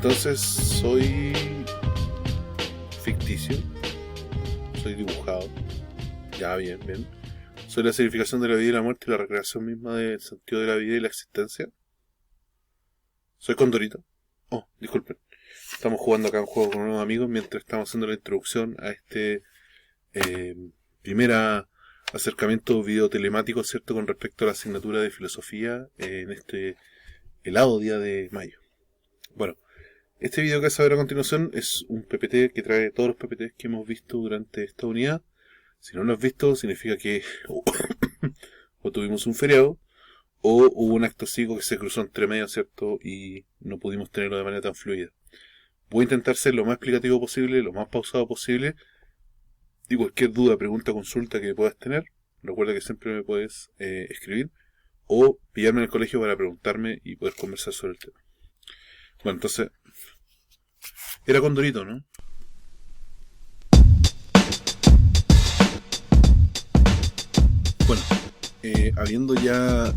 Entonces soy ficticio, soy dibujado, ya bien. Soy la significación de la vida y la muerte y la recreación misma del sentido de la vida y la existencia. Soy Condorito. Oh, disculpen. Estamos jugando acá un juego con unos amigos mientras estamos haciendo la introducción a este primer acercamiento videotelemático, ¿cierto?, con respecto a la asignatura de filosofía en este helado día de mayo. Bueno, este video que vas a ver a continuación es un PPT que trae todos los PPTs que hemos visto durante esta unidad. Si no lo has visto, significa que o tuvimos un feriado o hubo un acto cívico que se cruzó entre medio, ¿cierto?, y no pudimos tenerlo de manera tan fluida. Voy a intentar ser lo más explicativo posible, lo más pausado posible, y cualquier duda, pregunta, consulta que puedas tener, recuerda que siempre me puedes escribir o pillarme en el colegio para preguntarme y poder conversar sobre el tema. Bueno, entonces, era Condorito, ¿no? Bueno, habiendo ya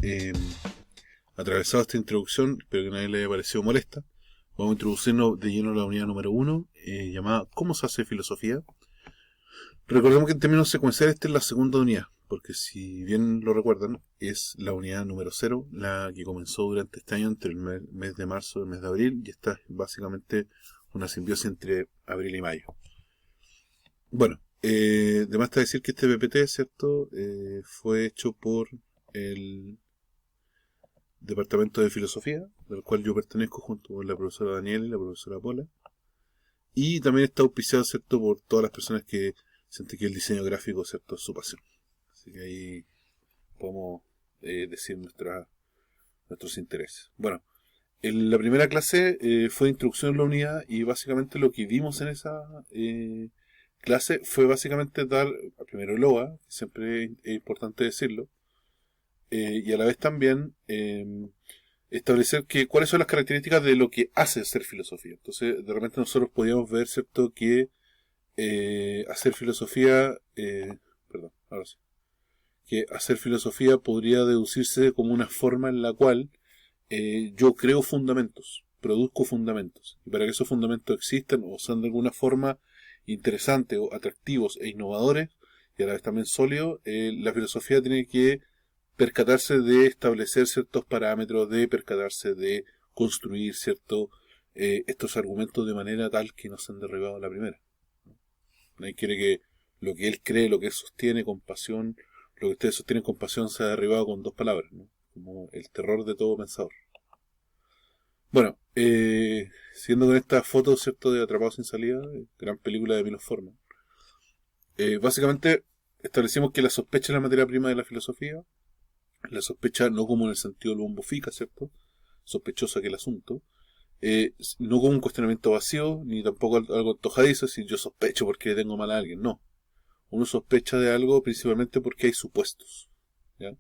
atravesado esta introducción, espero que a nadie le haya parecido molesta, vamos a introducirnos de lleno a la unidad número 1, llamada ¿Cómo se hace filosofía? Recordemos que en términos secuenciales esta es la segunda unidad, porque si bien lo recuerdan, es la unidad número 0, la que comenzó durante este año entre el mes de marzo y el mes de abril, y esta es básicamente una simbiosis entre abril y mayo. Bueno, de más está decir que este PPT, ¿cierto?, fue hecho por el Departamento de Filosofía, del cual yo pertenezco junto con la profesora Daniela y la profesora Pola, y también está auspiciado, ¿cierto?, por todas las personas que sienten que el diseño gráfico, ¿cierto?, es su pasión. Así que ahí podemos decir nuestros intereses. Bueno, en la primera clase fue introducción a la unidad y básicamente lo que vimos en esa clase fue básicamente dar primero el OA, que siempre es importante decirlo, y a la vez también establecer cuáles son las características de lo que hace ser filosofía. Entonces, de repente nosotros podíamos ver, ¿cierto?, que hacer filosofía, que hacer filosofía podría deducirse como una forma en la cual yo creo fundamentos, produzco fundamentos, y para que esos fundamentos existan o sean de alguna forma interesantes o atractivos e innovadores, y a la vez también sólidos, la filosofía tiene que percatarse de establecer ciertos parámetros, de percatarse de construir estos argumentos de manera tal que no sean derribados a la primera. Nadie quiere que lo que él cree, lo que él sostiene con pasión, lo que ustedes sostienen con pasión sea derribado con dos palabras, ¿no?, como el terror de todo pensador. Bueno, siguiendo con esta foto, ¿cierto?, de Atrapado sin salida, gran película de Milos Forman, básicamente establecimos que la sospecha es la materia prima de la filosofía, la sospecha no como en el sentido de bombofica, ¿cierto?, sospechosa que el asunto, no como un cuestionamiento vacío, ni tampoco algo antojadizo, si yo sospecho porque le tengo mal a alguien, no. Uno sospecha de algo principalmente porque hay supuestos, ¿ya?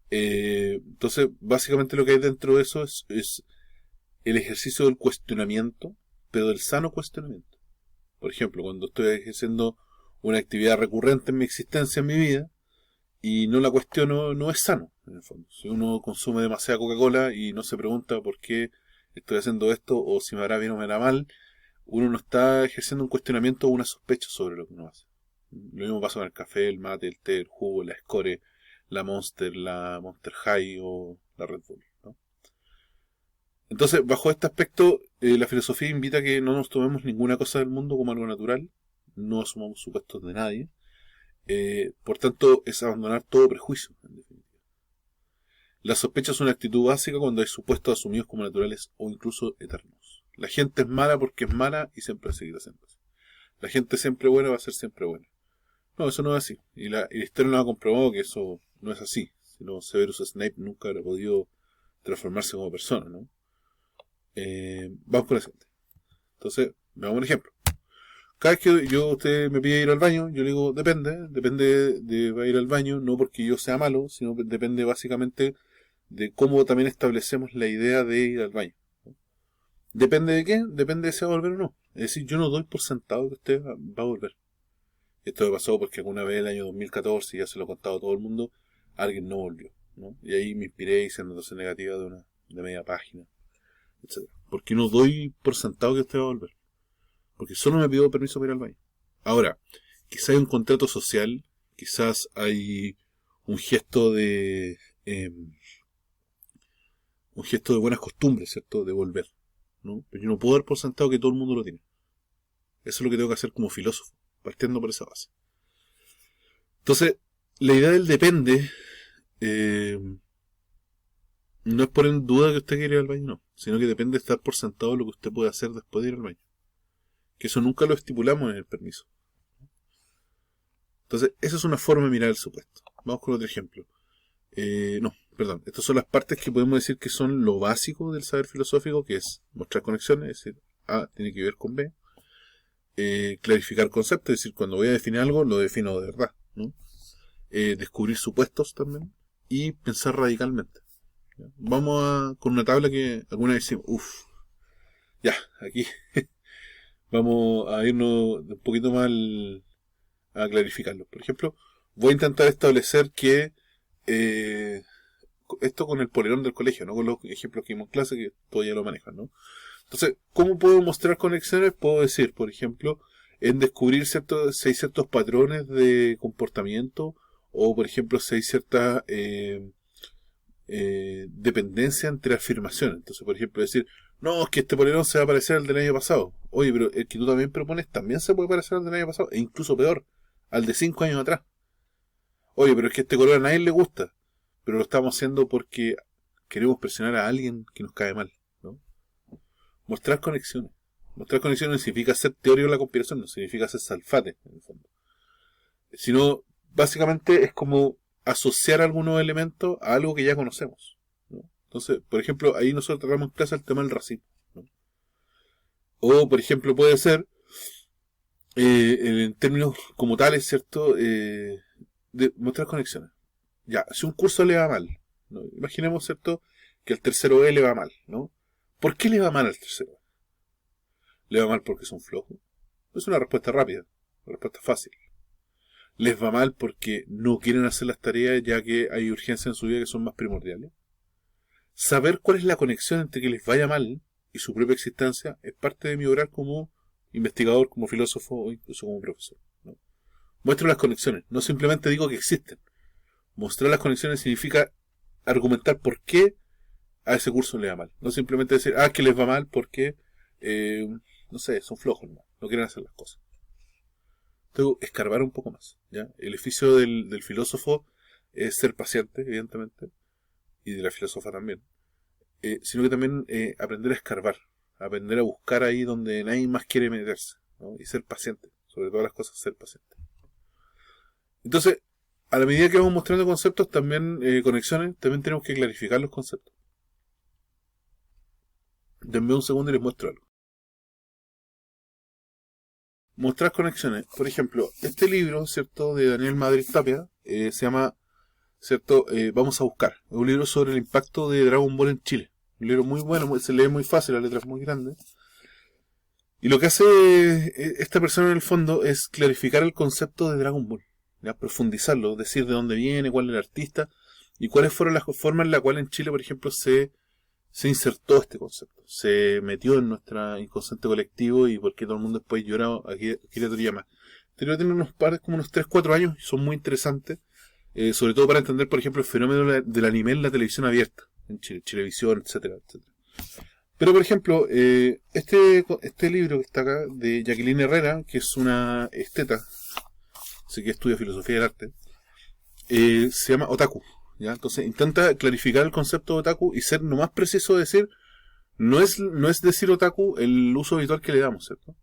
Entonces, básicamente lo que hay dentro de eso es el ejercicio del cuestionamiento, pero del sano cuestionamiento. Por ejemplo, cuando estoy ejerciendo una actividad recurrente en mi existencia, en mi vida, y no la cuestiono, no es sano, en el fondo. Si uno consume demasiada Coca-Cola y no se pregunta por qué estoy haciendo esto, o si me hará bien o me hará mal, uno no está ejerciendo un cuestionamiento o una sospecha sobre lo que uno hace. Lo mismo pasa con el café, el mate, el té, el jugo, la Score, la Monster High o la Red Bull, ¿no? Entonces, bajo este aspecto, la filosofía invita a que no nos tomemos ninguna cosa del mundo como algo natural, no asumamos supuestos de nadie, por tanto, es abandonar todo prejuicio, en definitiva. La sospecha es una actitud básica cuando hay supuestos asumidos como naturales o incluso eternos. La gente es mala porque es mala y siempre seguirá siendo así. La gente siempre buena va a ser siempre buena. No, eso no es así. Y la historia nos ha comprobado que eso no es así. Si no, Severus Snape nunca habrá podido transformarse como persona, ¿no? Vamos con la siguiente. Entonces, veamos un ejemplo. Cada vez que usted me pide ir al baño, yo le digo, depende de ir al baño, no porque yo sea malo, sino depende básicamente de cómo también establecemos la idea de ir al baño, ¿no? ¿Depende de qué? Depende de si va a volver o no. Es decir, yo no doy por sentado que usted va a volver. Esto me pasó porque alguna vez el año 2014, ya se lo he contado a todo el mundo, alguien no volvió, ¿no? Y ahí me inspiré y hice anotación negativa de media página, etc. Porque no doy por sentado que usted va a volver. Porque solo me pidió permiso para ir al baño. Ahora, quizás hay un contrato social, quizás hay un gesto de un gesto de buenas costumbres, ¿cierto? De volver, ¿no? Pero yo no puedo dar por sentado que todo el mundo lo tiene. Eso es lo que tengo que hacer como filósofo, partiendo por esa base. Entonces, la idea del depende no es poner en duda que usted quiere ir al baño, no, sino que depende de estar por sentado lo que usted puede hacer después de ir al baño. Que eso nunca lo estipulamos en el permiso. Entonces, esa es una forma de mirar el supuesto. Vamos con otro ejemplo. Estas son las partes que podemos decir que son lo básico del saber filosófico, que es mostrar conexiones, es decir, A tiene que ver con B. Clarificar conceptos, es decir, cuando voy a definir algo, lo defino de verdad, ¿no? Descubrir supuestos también y pensar radicalmente. ¿Ya? Vamos con una tabla que alguna vez decimos, ya, aquí vamos a irnos un poquito más a clarificarlo. Por ejemplo, voy a intentar establecer que esto con el polerón del colegio, no con los ejemplos que vimos en clase, que todavía lo manejan, ¿no? Entonces, ¿cómo puedo mostrar conexiones? Puedo decir, por ejemplo, en descubrir si hay ciertos patrones de comportamiento, o por ejemplo, si hay cierta dependencia entre afirmaciones. Entonces, por ejemplo, decir, no, es que este polerón se va a parecer al del año pasado. Oye, pero el que tú también propones también se puede parecer al del año pasado, e incluso peor, al de 5 años atrás. Oye, pero es que este color a nadie le gusta, pero lo estamos haciendo porque queremos presionar a alguien que nos cae mal, ¿no? Mostrar conexiones. Mostrar conexiones no significa ser teórico de la conspiración, no significa ser salfate, en el fondo. Sino, básicamente es como asociar algunos elementos a algo que ya conocemos, ¿no? Entonces, por ejemplo, ahí nosotros tratamos en clase el tema del racismo, ¿no? O, por ejemplo, puede ser, en términos como tales, ¿cierto? De mostrar conexiones. Ya, si un curso le va mal, ¿no? Imaginemos, ¿cierto?, que al tercero E le va mal, ¿no? ¿Por qué le va mal al tercero E? ¿Le va mal porque son flojos? Es una respuesta rápida, una respuesta fácil. ¿Les va mal porque no quieren hacer las tareas ya que hay urgencias en su vida que son más primordiales? Saber cuál es la conexión entre que les vaya mal y su propia existencia es parte de mi obrar como investigador, como filósofo o incluso como profesor, ¿no? Muestro las conexiones, no simplemente digo que existen. Mostrar las conexiones significa argumentar por qué a ese curso le va mal. No simplemente decir, que les va mal porque, no sé, son flojos, no quieren hacer las cosas. Tengo que escarbar un poco más, ¿ya? El oficio del filósofo es ser paciente, evidentemente, y de la filósofa también. Sino que también aprender a escarbar, aprender a buscar ahí donde nadie más quiere meterse, ¿no? Y ser paciente, sobre todas las cosas, ser paciente. Entonces, a la medida que vamos mostrando conceptos, también conexiones, también tenemos que clarificar los conceptos. Denme un segundo y les muestro algo. Mostrar conexiones. Por ejemplo, este libro, ¿cierto?, de Daniel Madrid Tapia, se llama, ¿cierto?, Vamos a buscar. Es un libro sobre el impacto de Dragon Ball en Chile. Un libro muy bueno, se lee muy fácil, la letra es muy grande. Y lo que hace esta persona en el fondo es clarificar el concepto de Dragon Ball, ¿ya? Profundizarlo, decir de dónde viene, cuál es el artista y cuáles fueron las formas en las cuales en Chile, por ejemplo, se insertó este concepto, se metió en nuestro inconsciente colectivo y por qué todo el mundo después llora a Akira Toriyama. Este libro tiene como unos 3-4 años y son muy interesantes, sobre todo para entender, por ejemplo, el fenómeno del anime en la televisión abierta, en Chile, Chilevisión, etcétera, etcétera. Pero, por ejemplo, este libro que está acá, de Jacqueline Herrera, que es una esteta, así que estudia filosofía del arte, se llama Otaku, ¿ya? Entonces intenta clarificar el concepto de otaku y ser lo más preciso de decir, no es decir otaku el uso habitual que le damos, ¿cierto?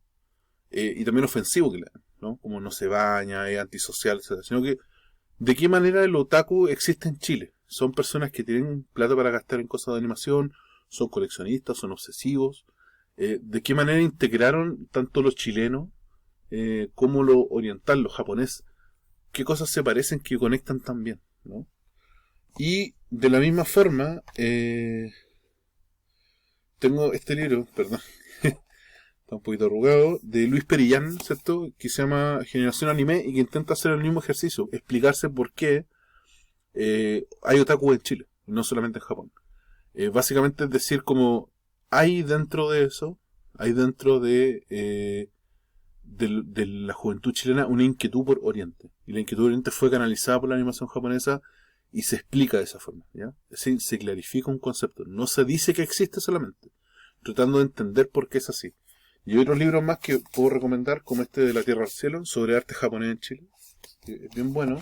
Y también ofensivo que le dan, ¿no? Como no se baña, es antisocial, etcétera. Sino que, ¿de qué manera el otaku existe en Chile? Son personas que tienen plata para gastar en cosas de animación, son coleccionistas, son obsesivos. ¿De qué manera integraron tanto los chilenos como lo oriental, los japonés? ¿Qué cosas se parecen que conectan tan bien, ¿no? Y de la misma forma, tengo este libro, perdón, está un poquito arrugado, de Luis Perillán, ¿cierto?, que se llama Generación Anime y que intenta hacer el mismo ejercicio, explicarse por qué hay otaku en Chile, no solamente en Japón. Básicamente es decir, como hay dentro de eso, hay dentro de la juventud chilena una inquietud por Oriente. Y la inquietud por Oriente fue canalizada por la animación japonesa y se explica de esa forma, ¿ya? Es decir, se clarifica un concepto. No se dice que existe solamente, tratando de entender por qué es así. Y hay otros libros más que puedo recomendar, como este de La Tierra al Cielo, sobre arte japonés en Chile, que es bien bueno.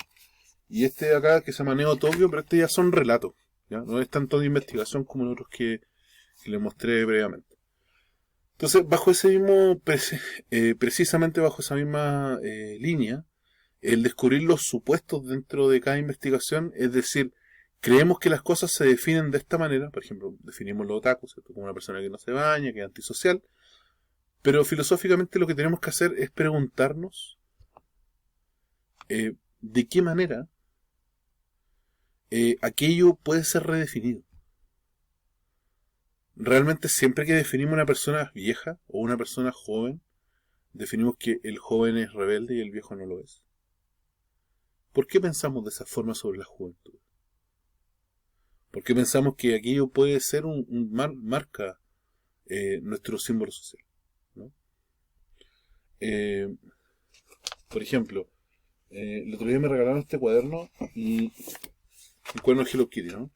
Y este de acá, que se llama Neo Tokio, pero este ya son relatos, ¿ya? No es tanto de investigación como en otros que les mostré previamente. Entonces, bajo ese mismo, precisamente bajo esa misma línea, el descubrir los supuestos dentro de cada investigación, es decir, creemos que las cosas se definen de esta manera, por ejemplo, definimos los otakus, ¿cierto? Como una persona que no se baña, que es antisocial, pero filosóficamente lo que tenemos que hacer es preguntarnos de qué manera aquello puede ser redefinido. Realmente siempre que definimos una persona vieja o una persona joven, definimos que el joven es rebelde y el viejo no lo es. ¿Por qué pensamos de esa forma sobre la juventud? ¿Por qué pensamos que aquello puede ser marca nuestro símbolo social? ¿No? Eh, por ejemplo, el otro día me regalaron este cuaderno y un cuaderno de Hello Kitty, ¿no?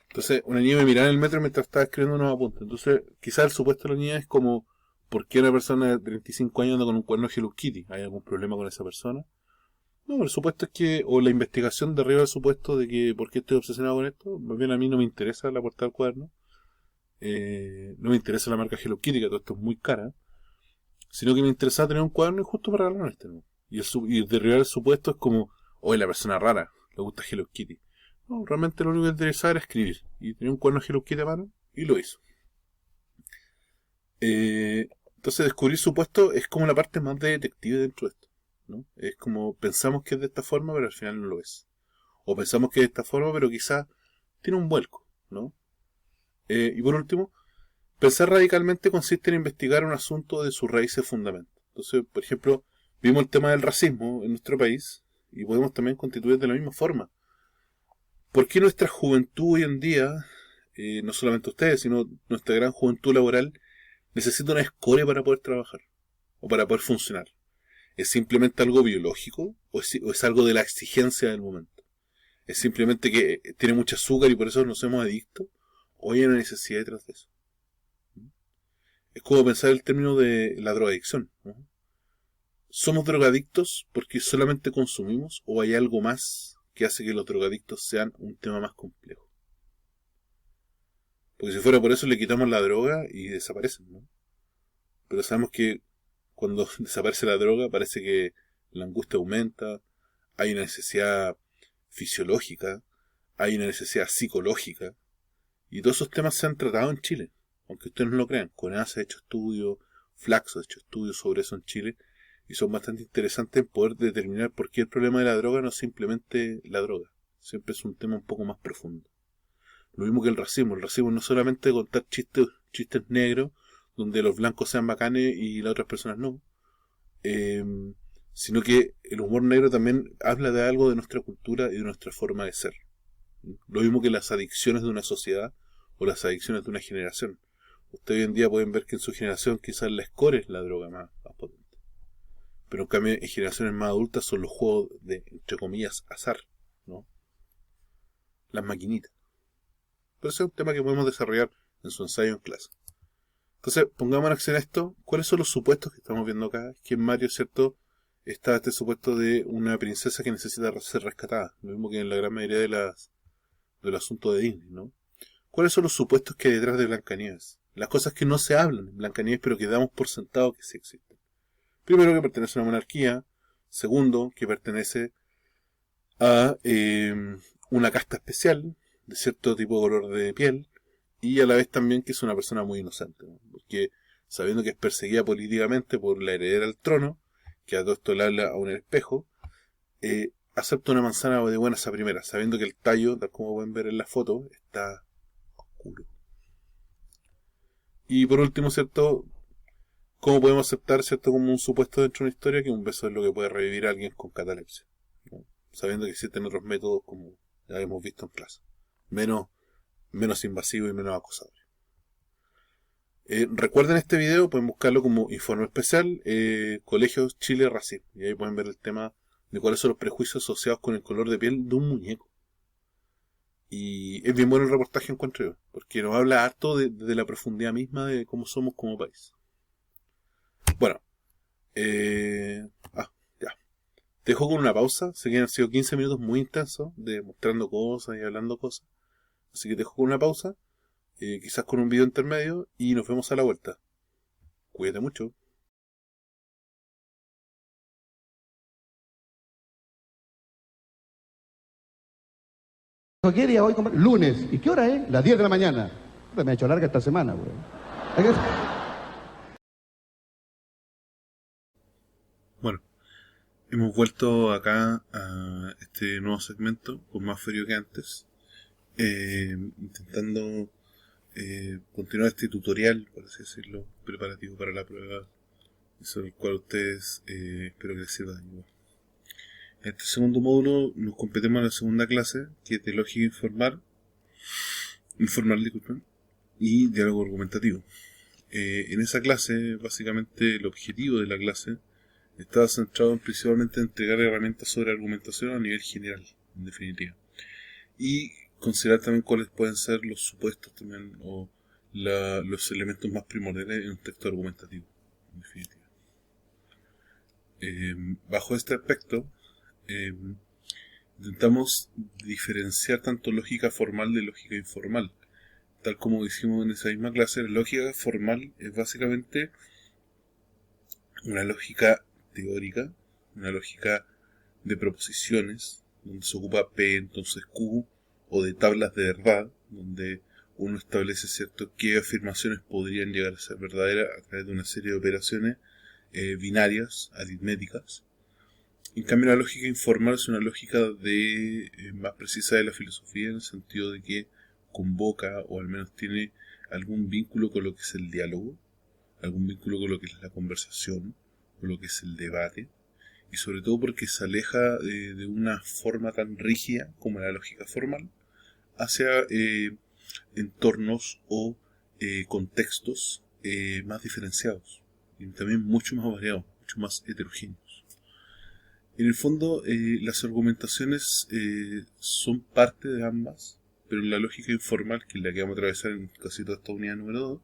Entonces, una niña me miraba en el metro mientras estaba escribiendo unos apuntes. Entonces, quizás el supuesto de la niña es como, ¿por qué una persona de 35 años anda con un cuaderno de Hello Kitty? ¿Hay algún problema con esa persona? No, el supuesto es que, o la investigación derriba el supuesto de que, ¿por qué estoy obsesionado con esto? Más bien a mí no me interesa la portada del cuaderno. No me interesa la marca Hello Kitty, que todo esto es muy cara. Sino que me interesa tener un cuaderno y justo me regalaron este, ¿no? Y derribar el supuesto es como, oye, la persona rara, le gusta Hello Kitty. No, realmente lo único que le interesaba era escribir. Y tenía un cuaderno Hello Kitty a mano y lo hizo. Entonces descubrir supuesto es como la parte más de detective dentro de esto, ¿no? Es como pensamos que es de esta forma, pero al final no lo es. O pensamos que es de esta forma, pero quizás tiene un vuelco, ¿no? Y por último, pensar radicalmente consiste en investigar un asunto de sus raíces fundamentos. Entonces, por ejemplo, vimos el tema del racismo en nuestro país y podemos también constituir de la misma forma. ¿Por qué nuestra juventud hoy en día, no solamente ustedes, sino nuestra gran juventud laboral, necesita una escoria para poder trabajar o para poder funcionar? ¿Es simplemente algo biológico o es algo de la exigencia del momento? ¿Es simplemente que tiene mucho azúcar y por eso nos hemos adictos? ¿O hay una necesidad detrás de eso? Es como pensar el término de la drogadicción, ¿no? ¿Somos drogadictos porque solamente consumimos o hay algo más que hace que los drogadictos sean un tema más complejo? Porque si fuera por eso le quitamos la droga y desaparecen, ¿no? Pero sabemos que cuando desaparece la droga parece que la angustia aumenta, hay una necesidad fisiológica, hay una necesidad psicológica, y todos esos temas se han tratado en Chile, aunque ustedes no lo crean. CONASA ha hecho estudios, Flaxo ha hecho estudios sobre eso en Chile, y son bastante interesantes en poder determinar por qué el problema de la droga no es simplemente la droga, siempre es un tema un poco más profundo. Lo mismo que el racismo no es solamente contar chistes negros, donde los blancos sean bacanes y las otras personas no, eh, sino que el humor negro también habla de algo de nuestra cultura y de nuestra forma de ser. Lo mismo que las adicciones de una sociedad o las adicciones de una generación. Ustedes hoy en día pueden ver que en su generación quizás la score es la droga más potente. Pero en cambio en generaciones más adultas son los juegos de, entre comillas, azar, ¿no? Las maquinitas. Pero ese es un tema que podemos desarrollar en su ensayo en clase. Entonces, pongamos en acción esto. ¿Cuáles son los supuestos que estamos viendo acá? Que en Mario, ¿cierto? Está este supuesto de una princesa que necesita ser rescatada. Lo mismo que en la gran mayoría del asunto de Disney, ¿no? ¿Cuáles son los supuestos que hay detrás de Blancanieves? Las cosas que no se hablan en Blancanieves, pero que damos por sentado que sí existen. Primero, que pertenece a una monarquía. Segundo, que pertenece a una casta especial, de cierto tipo de color de piel, y a la vez también que es una persona muy inocente, ¿no? Porque sabiendo que es perseguida políticamente por la heredera al trono, que a todo esto le habla a un espejo, acepta una manzana de buenas a primeras, sabiendo que el tallo, tal como pueden ver en la foto, está oscuro. Y por último, ¿cierto? ¿Cómo podemos aceptar, ¿cierto?, como un supuesto dentro de una historia que un beso es lo que puede revivir a alguien con catalepsia, ¿no? Sabiendo que existen otros métodos como ya hemos visto en clase, menos invasivo y menos acosador. Recuerden este video, pueden buscarlo como informe especial, Colegios Chile Racismo. Y ahí pueden ver el tema de cuáles son los prejuicios asociados con el color de piel de un muñeco. Y es bien bueno el reportaje, encuentro yo, porque nos habla harto de la profundidad misma de cómo somos como país. Bueno, ya. Te dejo con una pausa. Sé que han sido 15 minutos muy intensos de mostrando cosas y hablando cosas. Así que te dejo con una pausa, quizás con un video intermedio, y nos vemos a la vuelta. Cuídate mucho. ¿Qué día hoy? Lunes. ¿Y qué hora es? Las 10 de la mañana. Me ha hecho larga esta semana, güey. Bueno, hemos vuelto acá a este nuevo segmento con más frío que antes, intentando continuar este tutorial, por así decirlo, preparativo para la prueba, sobre el cual ustedes espero que les sirva de ayuda. En este segundo módulo nos competemos en la segunda clase, que es de lógica informal, disculpen, y diálogo argumentativo. En esa clase, básicamente el objetivo de la clase estaba centrado principalmente en entregar herramientas sobre argumentación a nivel general, en definitiva. Y considerar también cuáles pueden ser los supuestos también, o los elementos más primordiales en un texto argumentativo, en definitiva. Bajo este aspecto, intentamos diferenciar tanto lógica formal de lógica informal. Tal como dijimos en esa misma clase, la lógica formal es básicamente una lógica teórica, una lógica de proposiciones, donde se ocupa P, entonces Q, o de tablas de verdad, donde uno establece cierto qué afirmaciones podrían llegar a ser verdaderas a través de una serie de operaciones binarias, aritméticas. En cambio, la lógica informal es una lógica más precisa de la filosofía, en el sentido de que convoca, o al menos tiene algún vínculo con lo que es el diálogo, algún vínculo con lo que es la conversación, con lo que es el debate, y sobre todo porque se aleja de una forma tan rígida como la lógica formal hacia entornos o contextos más diferenciados y también mucho más variados, mucho más heterogéneos. En el fondo, las argumentaciones son parte de ambas, pero en la lógica informal, que es la que vamos a atravesar en casi toda esta unidad número 2,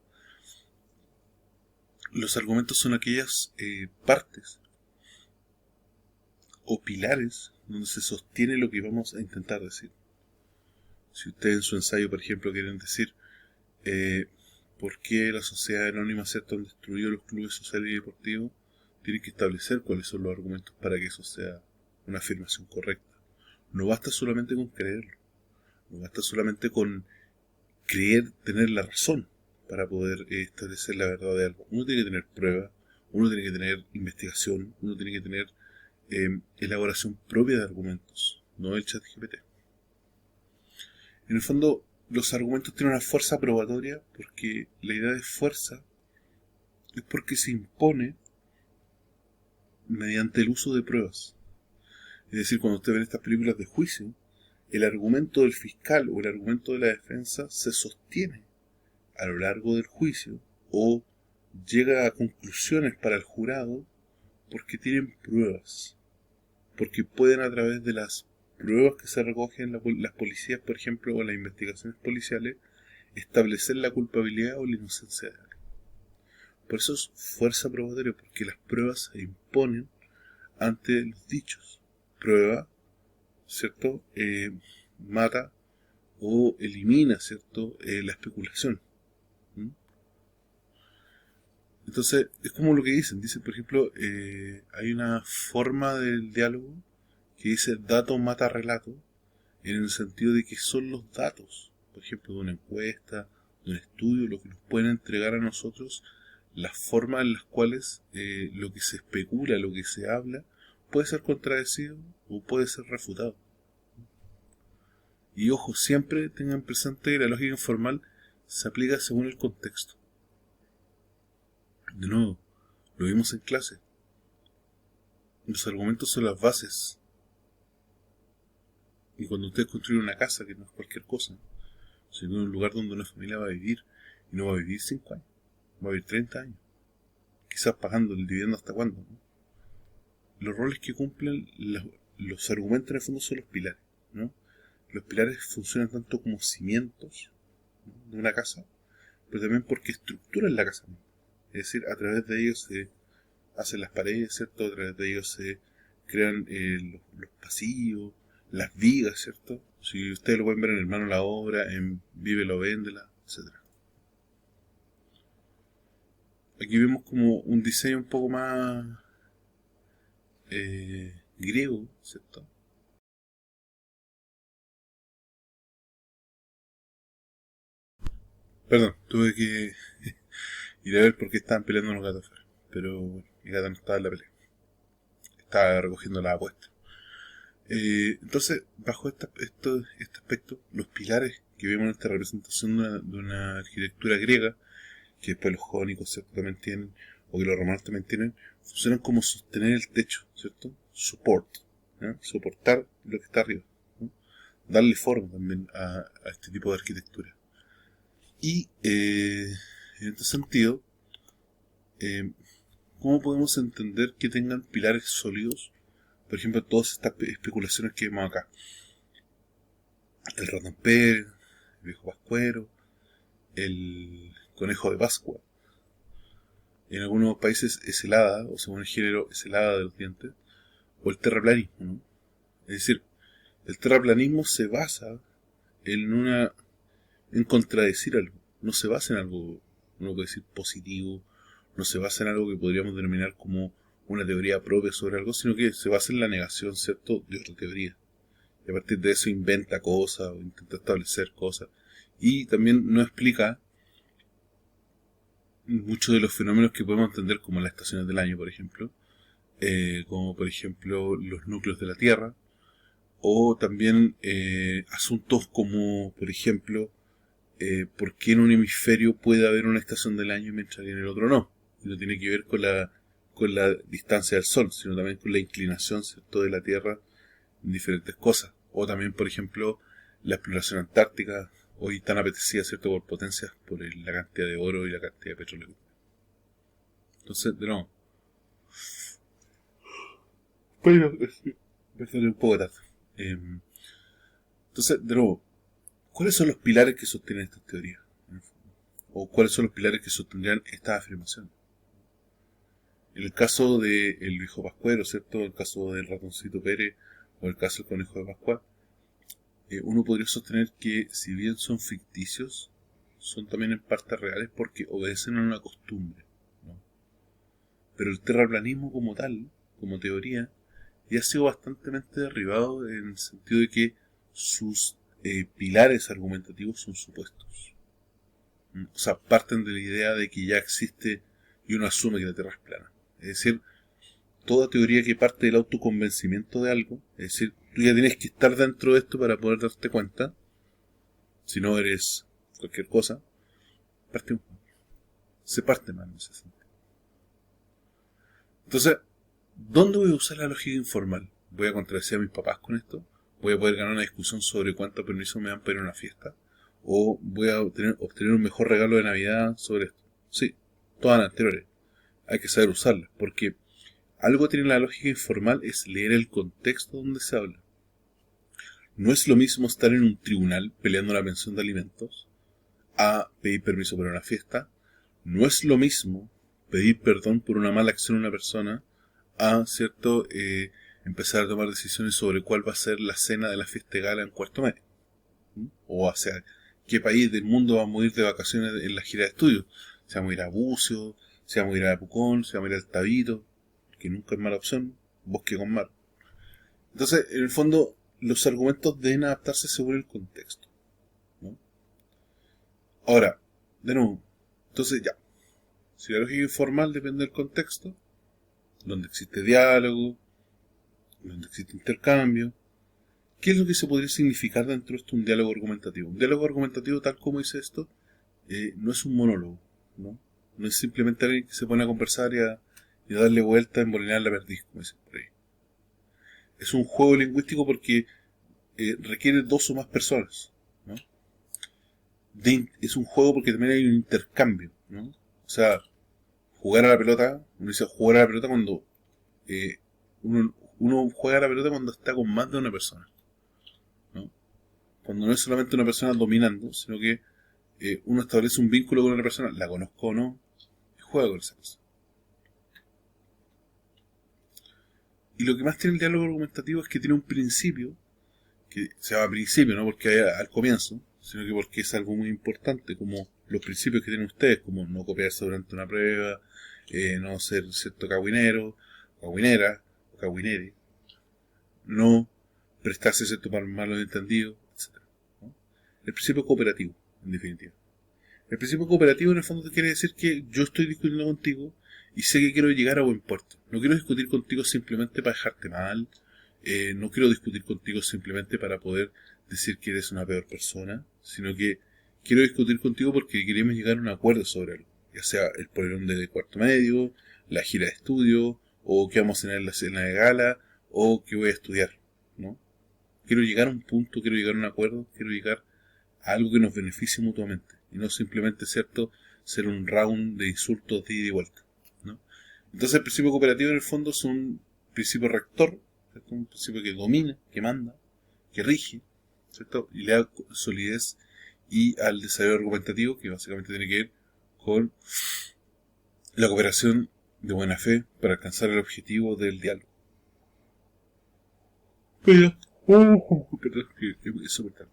los argumentos son aquellas partes o pilares donde se sostiene lo que vamos a intentar decir. Si ustedes en su ensayo, por ejemplo, quieren decir por qué la sociedad anónima han destruido los clubes sociales y deportivos, tienen que establecer cuáles son los argumentos para que eso sea una afirmación correcta. No basta solamente con creerlo, no basta solamente con creer tener la razón para poder establecer la verdad de algo. Uno tiene que tener pruebas, uno tiene que tener investigación, uno tiene que tener elaboración propia de argumentos, no el ChatGPT. En el fondo, los argumentos tienen una fuerza probatoria porque la idea de fuerza es porque se impone mediante el uso de pruebas. Es decir, cuando usted ve estas películas de juicio, el argumento del fiscal o el argumento de la defensa se sostiene a lo largo del juicio o llega a conclusiones para el jurado porque tienen pruebas, porque pueden, a través de las pruebas que se recogen las policías, por ejemplo, o las investigaciones policiales, establecer la culpabilidad o la inocencia de alguien. Por eso es fuerza probatoria, porque las pruebas se imponen ante los dichos. Prueba, ¿cierto? Mata o elimina, ¿cierto? La especulación. Entonces, es como lo que dicen, por ejemplo, hay una forma del diálogo que dice dato mata relato, en el sentido de que son los datos, por ejemplo, de una encuesta, de un estudio, lo que nos pueden entregar a nosotros las formas en las cuales lo que se especula, lo que se habla, puede ser contradecido o puede ser refutado. Y ojo, siempre tengan presente que la lógica informal se aplica según el contexto. De nuevo, lo vimos en clase. Los argumentos son las bases. Y cuando ustedes construyen una casa, que no es cualquier cosa, sino un lugar donde una familia va a vivir, y no va a vivir 5 años, va a vivir 30 años, quizás pagando el dividendo hasta cuándo, ¿no? Los roles que cumplen los argumentos en el fondo son los pilares, ¿no? Los pilares funcionan tanto como cimientos, ¿no?, de una casa, pero también porque estructuran la casa misma. Es decir, a través de ellos se hacen las paredes, ¿cierto? A través de ellos se crean los pasillos, las vigas, ¿cierto? Si ustedes lo pueden ver en Hermano la Obra, en Vívelo, Véndela, etc. Aquí vemos como un diseño un poco más griego, ¿cierto? Perdón, tuve que ir a ver por qué estaban peleando los gatos afuera. Pero bueno, mi gata no estaba en la pelea. Estaba recogiendo la apuesta. Entonces, bajo este aspecto, los pilares que vemos en esta representación de una arquitectura griega, que después los jónicos, ¿cierto?, también tienen, o que los romanos también tienen, funcionan como sostener el techo, ¿cierto? Support, ¿eh? Soportar lo que está arriba, ¿no? Darle forma también a este tipo de arquitectura. Y en este sentido, ¿cómo podemos entender que tengan pilares sólidos? Por ejemplo, todas estas especulaciones que vemos acá. El ratón Pérez, el viejo pascuero, el conejo de Pascua. En algunos países es el hada, o según el género, es el hada de los dientes, o el terraplanismo, ¿no? Es decir, el terraplanismo se basa en contradecir algo. No se basa en algo, uno puede decir, positivo, no se basa en algo que podríamos denominar como una teoría propia sobre algo, sino que se basa en la negación, ¿cierto?, de otra teoría. Y a partir de eso inventa cosas, o intenta establecer cosas. Y también no explica muchos de los fenómenos que podemos entender como las estaciones del año, por ejemplo, como por ejemplo los núcleos de la Tierra, o también asuntos como, por ejemplo, por qué en un hemisferio puede haber una estación del año mientras en el otro no. Y no tiene que ver con la distancia del Sol, sino también con la inclinación, ¿cierto?, de la Tierra en diferentes cosas. O también, por ejemplo, la exploración antártica, hoy tan apetecida, ¿cierto?, por potencias, por la cantidad de oro y la cantidad de petróleo. Entonces, de nuevo, perdón, un poco tarde. Entonces, de nuevo, ¿cuáles son los pilares que sostienen estas teorías? ¿O cuáles son los pilares que sostendrían estas afirmaciones? En el caso del viejo pascuero, ¿cierto?, en el caso del ratoncito Pérez, o el caso del conejo de Pascua, uno podría sostener que, si bien son ficticios, son también en parte reales porque obedecen a una costumbre, ¿no? Pero el terraplanismo como tal, como teoría, ya ha sido bastante derribado en el sentido de que sus pilares argumentativos son supuestos. O sea, parten de la idea de que ya existe y uno asume que la Tierra es plana. Es decir, toda teoría que parte del autoconvencimiento de algo, es decir, tú ya tienes que estar dentro de esto para poder darte cuenta, si no eres cualquier cosa, se parte mal en ese sentido. Entonces, ¿dónde voy a usar la lógica informal? ¿Voy a contradecir a mis papás con esto? ¿Voy a poder ganar una discusión sobre cuánto permiso me dan para ir a una fiesta? ¿O voy a obtener un mejor regalo de Navidad sobre esto? Sí, todas las anteriores. Hay que saber usarlas, porque algo tiene la lógica informal es leer el contexto donde se habla. No es lo mismo estar en un tribunal peleando la pensión de alimentos a pedir permiso para una fiesta. No es lo mismo pedir perdón por una mala acción de una persona a, ¿cierto?, empezar a tomar decisiones sobre cuál va a ser la cena de la fiesta de gala en cuarto medio. O hacia qué país del mundo vamos a ir de vacaciones en la gira de estudios. Se vamos a ir a Bucio, se vamos a ir a Pucón, se vamos a ir al Tabito, que nunca es mala opción, bosque con mar. Entonces, en el fondo, los argumentos deben adaptarse según el contexto, ¿no? Ahora, de nuevo, entonces ya, si la lógica informal depende del contexto, donde existe diálogo, donde existe intercambio, ¿qué es lo que se podría significar dentro de esto un diálogo argumentativo? Un diálogo argumentativo, tal como dice esto, no es un monólogo, ¿no? No es simplemente alguien que se pone a conversar y a darle vuelta, embolinar la perdiz, como dicen por ahí. Es un juego lingüístico porque requiere dos o más personas, ¿no? Es un juego porque también hay un intercambio, ¿no? O sea, jugar a la pelota, uno dice jugar a la pelota cuando uno juega a la pelota cuando está con más de una persona, ¿no? Cuando no es solamente una persona dominando, sino que uno establece un vínculo con una persona, la conozco o no, y juega con esa persona. Y lo que más tiene el diálogo argumentativo es que tiene un principio, que se llama principio, no porque haya al comienzo, sino que porque es algo muy importante, como los principios que tienen ustedes, como no copiarse durante una prueba, no ser cierto cagüinero, cagüinera, o cagüinere, no prestarse cierto para malos entendidos, etc., ¿no? El principio cooperativo, en definitiva. El principio cooperativo en el fondo quiere decir que yo estoy discutiendo contigo y sé que quiero llegar a buen puerto. No quiero discutir contigo simplemente para dejarte mal, no quiero discutir contigo simplemente para poder decir que eres una peor persona, sino que quiero discutir contigo porque queremos llegar a un acuerdo sobre algo, ya sea el polerón de cuarto medio, la gira de estudio, o qué vamos a tener en la cena de gala, o qué voy a estudiar, ¿no? Quiero llegar a un punto, quiero llegar a un acuerdo, quiero llegar a algo que nos beneficie mutuamente, y no simplemente, ¿cierto?, ser un round de insultos de ida y vuelta, ¿no? Entonces el principio cooperativo en el fondo es un principio rector, ¿cierto?, un principio que domina, que manda, que rige, ¿cierto?, y le da solidez y al desarrollo argumentativo, que básicamente tiene que ver con la cooperación de buena fe para alcanzar el objetivo del diálogo. Perdón, es súper tarde.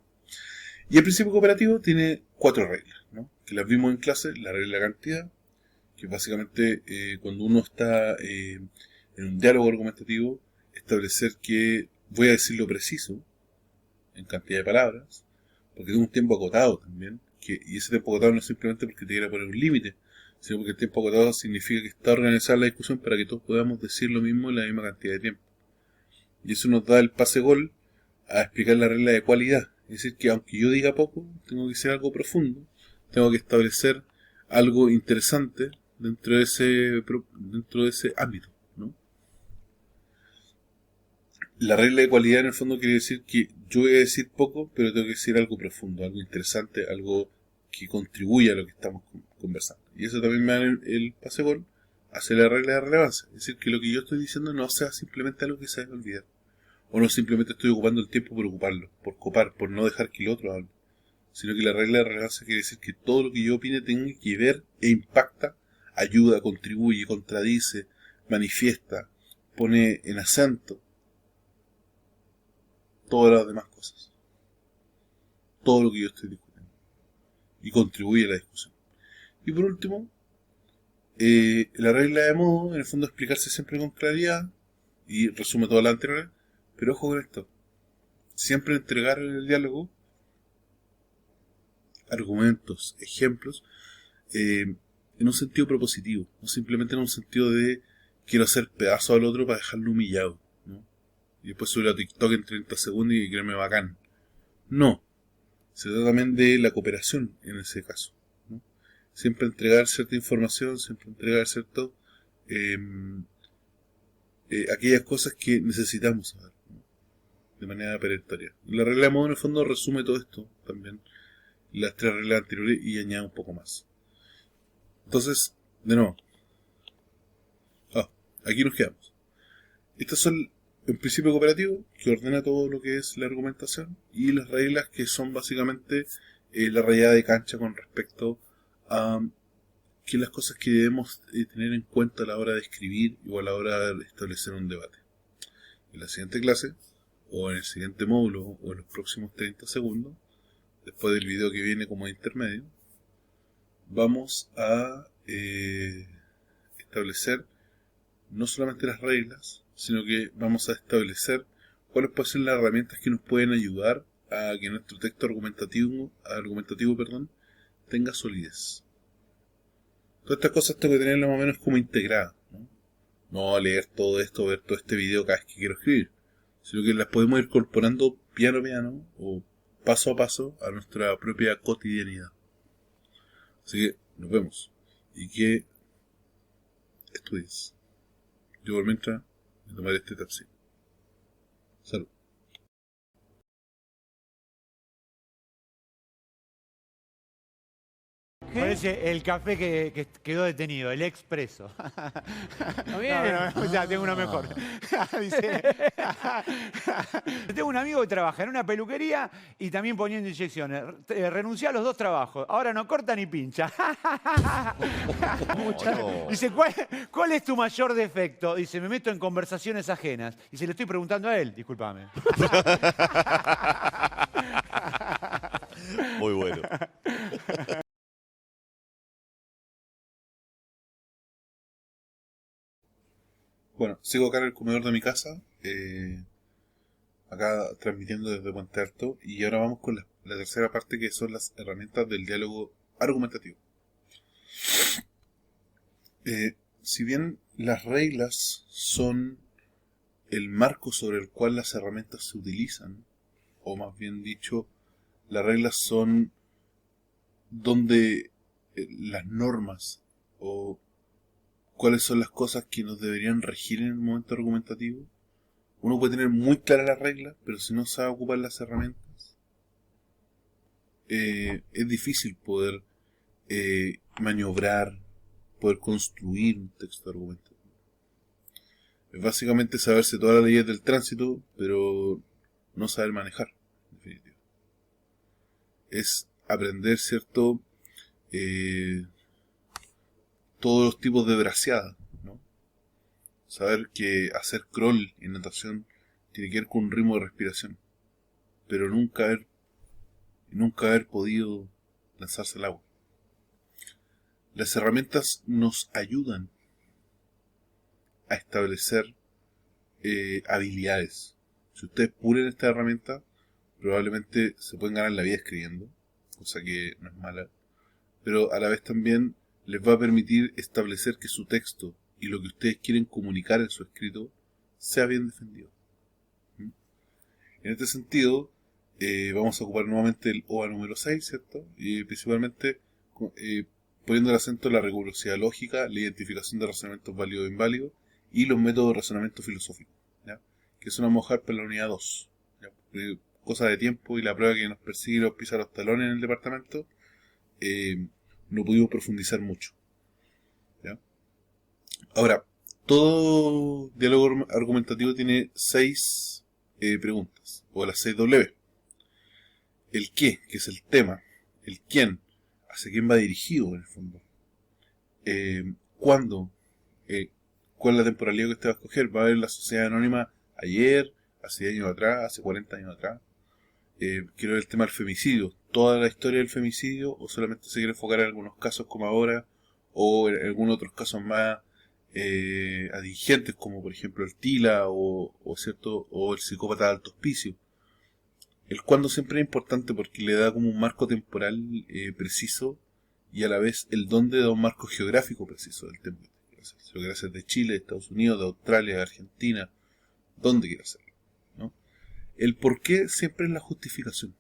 Y el principio cooperativo tiene 4 reglas, ¿no?, que las vimos en clase. La regla de la cantidad, que básicamente cuando uno está en un diálogo argumentativo, establecer que voy a decir lo preciso en cantidad de palabras, porque tengo un tiempo acotado también, y ese tiempo acotado no es simplemente porque te quiera poner un límite, sino porque el tiempo acotado significa que está organizada la discusión para que todos podamos decir lo mismo en la misma cantidad de tiempo. Y eso nos da el pase gol a explicar la regla de cualidad. Es decir, que aunque yo diga poco, tengo que decir algo profundo, tengo que establecer algo interesante dentro de ese ámbito, ¿no? La regla de cualidad en el fondo quiere decir que yo voy a decir poco, pero tengo que decir algo profundo, algo interesante, algo que contribuya a lo que estamos conversando. Y eso también me da el pase gol hacia la regla de relevancia. Es decir, que lo que yo estoy diciendo no sea simplemente algo que se debe olvidar. O no simplemente estoy ocupando el tiempo por ocuparlo, por copar, por no dejar que el otro hable. Sino que la regla de relevancia quiere decir que todo lo que yo opine tenga que ver e impacta, ayuda, contribuye, contradice, manifiesta, pone en acento todas las demás cosas. Todo lo que yo estoy discutiendo. Y contribuye a la discusión. Y por último, la regla de modo, en el fondo, explicarse siempre con claridad, y resume todas las anteriores, pero ojo con esto. Siempre entregar en el diálogo argumentos, ejemplos, en un sentido propositivo, no simplemente en un sentido de quiero hacer pedazo al otro para dejarlo humillado, ¿no? Y después subir a TikTok en 30 segundos y creerme bacán. No. Se trata también de la cooperación en ese caso, ¿no? Siempre entregar cierta información, siempre entregar cierto aquellas cosas que necesitamos saber, ¿no?, de manera perentoria. La regla de modo en el fondo resume todo esto también, las 3 reglas anteriores, y añade un poco más. Entonces, de nuevo, aquí nos quedamos. Estos son el principio cooperativo, que ordena todo lo que es la argumentación, y las reglas que son básicamente la rayada de cancha con respecto a que las cosas que debemos tener en cuenta a la hora de escribir o a la hora de establecer un debate. En la siguiente clase, o en el siguiente módulo, o en los próximos 30 segundos, después del video que viene como intermedio, vamos a establecer no solamente las reglas, sino que vamos a establecer cuáles pueden ser las herramientas que nos pueden ayudar a que nuestro texto argumentativo, tenga solidez. Todas estas cosas tengo que tenerlas más o menos como integradas, ¿no? No leer todo esto, ver todo este video cada vez que quiero escribir, sino que las podemos ir incorporando piano a piano o paso a paso a nuestra propia cotidianidad. Así que nos vemos y que estudies. Yo por mientras me tomaré este tapsi. Salud. Parece el café que quedó detenido, el expreso. ¿Está bien? No, ya tengo uno mejor. Dice, tengo un amigo que trabaja en una peluquería y también poniendo inyecciones. Renuncié a los 2 trabajos. Ahora no corta ni pincha. No. Dice, ¿cuál es tu mayor defecto? Dice, me meto en conversaciones ajenas. Y se le estoy preguntando a él, discúlpame. Muy bueno. Bueno, sigo acá en el comedor de mi casa, acá transmitiendo desde Puente Alto, y ahora vamos con la tercera parte, que son las herramientas del diálogo argumentativo. Si bien las reglas son el marco sobre el cual las herramientas se utilizan, o más bien dicho, las reglas son donde las normas o cuáles son las cosas que nos deberían regir en el momento argumentativo. Uno puede tener muy claras las reglas, pero si no sabe ocupar las herramientas, es difícil poder maniobrar, poder construir un texto argumentativo. Es básicamente saberse todas las leyes del tránsito, pero no saber manejar, en definitiva. Es aprender, ¿cierto?, todos los tipos de braceada, ¿no? Saber que hacer crawl en natación tiene que ver con un ritmo de respiración, pero nunca haber podido lanzarse al agua. Las herramientas nos ayudan a establecer habilidades. Si ustedes pulen esta herramienta, probablemente se pueden ganar la vida escribiendo, cosa que no es mala, pero a la vez también les va a permitir establecer que su texto y lo que ustedes quieren comunicar en su escrito sea bien defendido. En este sentido, vamos a ocupar nuevamente el OA número 6, ¿cierto? Y principalmente poniendo el acento en la rigurosidad lógica, la identificación de razonamientos válidos e inválidos y los métodos de razonamiento filosófico, ¿ya? Que es una mojar para la unidad 2. Cosa de tiempo y la prueba que nos persigue y nos pisa los talones en el departamento, no pudimos profundizar mucho, ¿ya? Ahora, todo diálogo argumentativo tiene 6 preguntas, o las 6 W. El qué, que es el tema. El quién, hacia quién va dirigido en el fondo. ¿Cuándo? ¿Cuál es la temporalidad que usted va a escoger? ¿Va a haber la sociedad anónima ayer, hace 10 años atrás, hace 40 años atrás? Quiero ver el tema del femicidio. ¿Toda la historia del femicidio? ¿O solamente se quiere enfocar en algunos casos como ahora? ¿O en algunos otros casos más adigentes, como por ejemplo el Tila ¿cierto? O el psicópata de alto hospicio? El cuándo siempre es importante porque le da como un marco temporal preciso, y a la vez el dónde da un marco geográfico preciso del tema. Si lo quiere hacer de Chile, de Estados Unidos, de Australia, de Argentina, ¿dónde quiere hacerlo? ¿No? El por qué siempre es la justificación.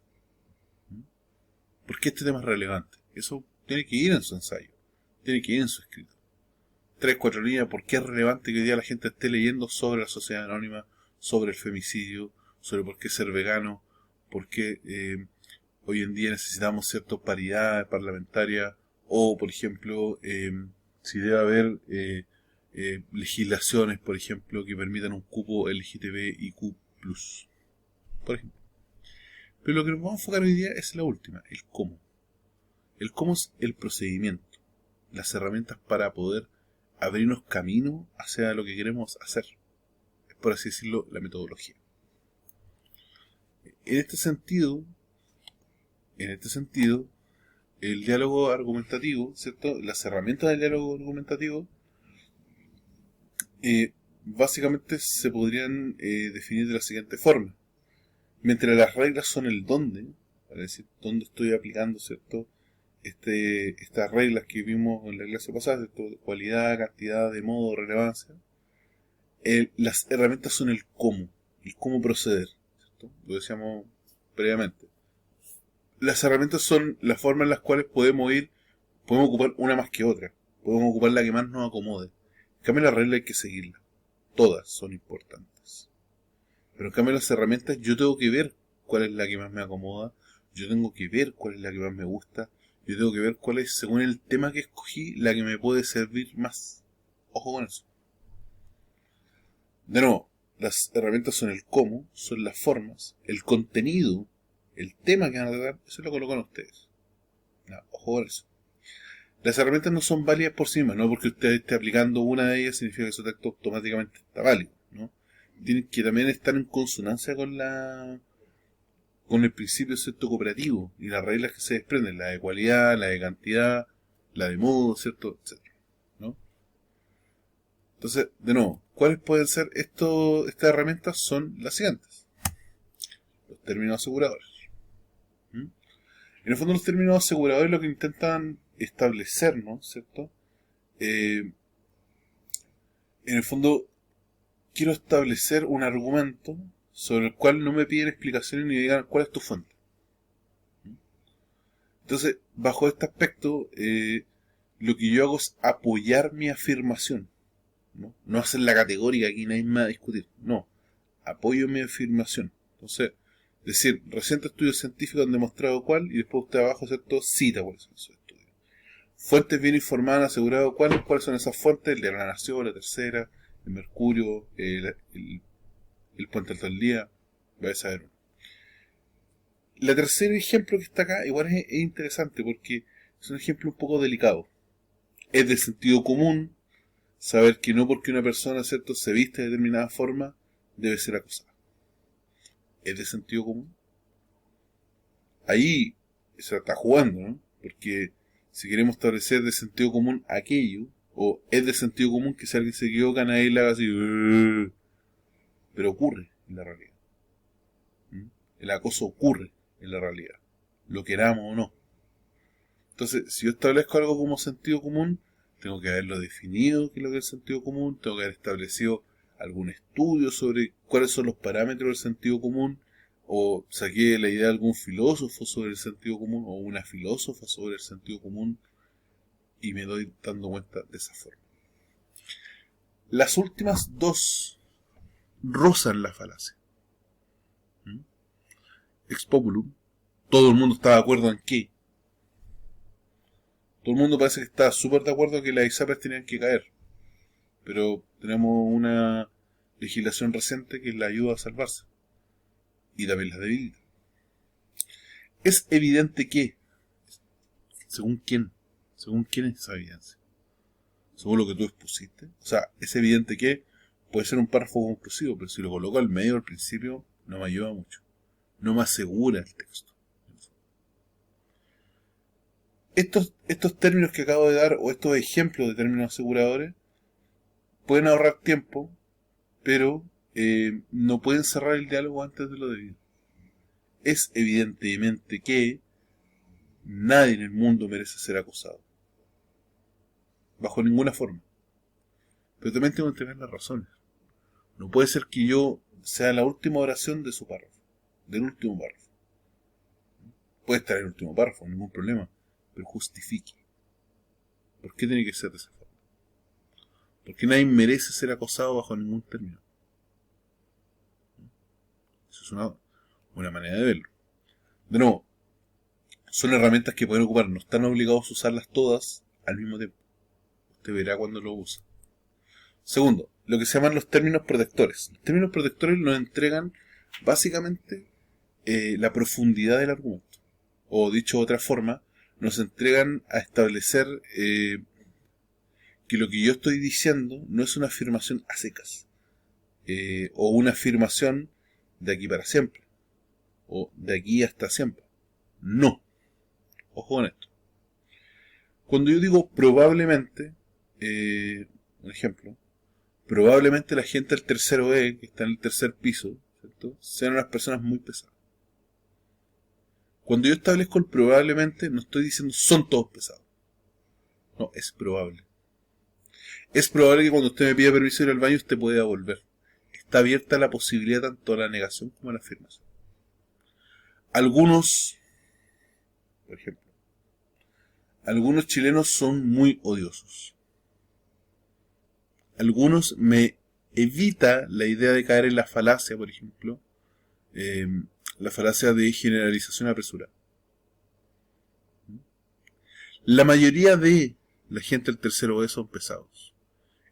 ¿Por qué este tema es relevante? Eso tiene que ir en su ensayo, tiene que ir en su escrito. 3, 4 líneas, ¿por qué es relevante que hoy día la gente esté leyendo sobre la sociedad anónima, sobre el femicidio, sobre por qué ser vegano, por qué hoy en día necesitamos cierta paridad parlamentaria, o por ejemplo, si debe haber legislaciones, por ejemplo, que permitan un cupo LGTBIQ+, por ejemplo. Pero lo que nos vamos a enfocar hoy día es la última, el cómo. El cómo es el procedimiento, las herramientas para poder abrirnos camino hacia lo que queremos hacer. Es, por así decirlo, la metodología. En este sentido, el diálogo argumentativo, ¿cierto? Las herramientas del diálogo argumentativo básicamente se podrían definir de la siguiente forma. Mientras las reglas son el dónde, para decir dónde estoy aplicando, ¿cierto? Estas reglas que vimos en la clase pasada, ¿cierto? De cualidad, cantidad, de modo, relevancia. Las herramientas son el cómo proceder, ¿cierto? Lo decíamos previamente. Las herramientas son la forma en las cuales podemos ocupar una más que otra, podemos ocupar la que más nos acomode. En cambio, la regla hay que seguirla, todas son importantes. Pero en cambio las herramientas yo tengo que ver cuál es la que más me acomoda, yo tengo que ver cuál es la que más me gusta, yo tengo que ver cuál es, según el tema que escogí, la que me puede servir más. Ojo con eso. De nuevo, las herramientas son el cómo, son las formas, el contenido, el tema que van a tratar, eso lo colocan ustedes. Ya, ojo con eso. Las herramientas no son válidas por sí mismas, no porque usted esté aplicando una de ellas significa que su texto automáticamente está válido, ¿no? Tienen que también estar en consonancia con el principio cierto cooperativo y las reglas que se desprenden, la de cualidad, la de cantidad, la de modo, cierto, etcétera, ¿no? Entonces, de nuevo, ¿cuáles pueden ser estas herramientas? Son las siguientes. Los términos aseguradores. ¿Mm? En el fondo, los términos aseguradores lo que intentan establecernos, ¿cierto? En el fondo, quiero establecer un argumento sobre el cual no me piden explicaciones ni me digan cuál es tu fuente. Entonces, bajo este aspecto, lo que yo hago es apoyar mi afirmación. No hacer la categórica, aquí nadie más a discutir. No, apoyo mi afirmación. Entonces, decir, recientes estudios científicos han demostrado cuál, y después usted abajo, ¿cierto?, cita cuáles son esos estudios. Fuentes bien informadas han asegurado cuáles son esas fuentes, el de la Nación, la Tercera, el Mercurio, el Puente Alto del Día, voy a saber. La tercer ejemplo que está acá igual es interesante porque es un ejemplo un poco delicado. Es de sentido común saber que no porque una persona, ¿cierto?, se viste de determinada forma debe ser acosada. Es de sentido común. Ahí se está jugando, ¿no? Porque si queremos establecer de sentido común aquello, o es de sentido común que si alguien se equivoca nadie le haga así, pero ocurre en la realidad. El acoso ocurre en la realidad, lo queramos o no. Entonces, si yo establezco algo como sentido común, tengo que haberlo definido qué es lo que es el sentido común, tengo que haber establecido algún estudio sobre cuáles son los parámetros del sentido común, o saqué la idea de algún filósofo sobre el sentido común, o una filósofa sobre el sentido común, y me doy dando cuenta de esa forma. Las últimas dos rozan la falacia. Ex populum, todo el mundo está de acuerdo en qué. Todo el mundo parece que está súper de acuerdo en que las ISAPRES tenían que caer. Pero tenemos una legislación reciente que la ayuda a salvarse. Y también la debilita. Es evidente que, ¿según quién? ¿Según quién es esa evidencia? ¿Según lo que tú expusiste? O sea, es evidente que puede ser un párrafo conclusivo, pero si lo coloco al medio, al principio, no me ayuda mucho. No me asegura el texto. Estos términos que acabo de dar, o estos ejemplos de términos aseguradores, pueden ahorrar tiempo, pero no pueden cerrar el diálogo antes de lo debido. Es evidentemente que nadie en el mundo merece ser acosado. Bajo ninguna forma. Pero también tengo que tener las razones. No puede ser que yo sea la última oración de su párrafo. Del último párrafo. Puede estar en el último párrafo, ningún problema. Pero justifique. ¿Por qué tiene que ser de esa forma? Porque nadie merece ser acosado bajo ningún término. Eso es una manera de verlo. De nuevo, son herramientas que pueden ocupar, no están obligados a usarlas todas al mismo tiempo. Usted verá cuando lo usa. Segundo, lo que se llaman los términos protectores. Los términos protectores nos entregan básicamente la profundidad del argumento. O dicho de otra forma, nos entregan a establecer que lo que yo estoy diciendo no es una afirmación a secas. O una afirmación de aquí para siempre. O de aquí hasta siempre. No. Ojo con esto. Cuando yo digo probablemente, un ejemplo, probablemente la gente del tercero E, que está en el tercer piso, ¿cierto?, sean unas personas muy pesadas. Cuando yo establezco el probablemente, no estoy diciendo son todos pesados. No, es probable. Es probable que cuando usted me pida permiso de ir al baño, usted pueda volver. Está abierta la posibilidad tanto a la negación como a la afirmación. Algunos, por ejemplo, algunos chilenos son muy odiosos. Algunos me evita la idea de caer en la falacia, por ejemplo, la falacia de generalización apresurada. La mayoría de la gente del tercero B son pesados.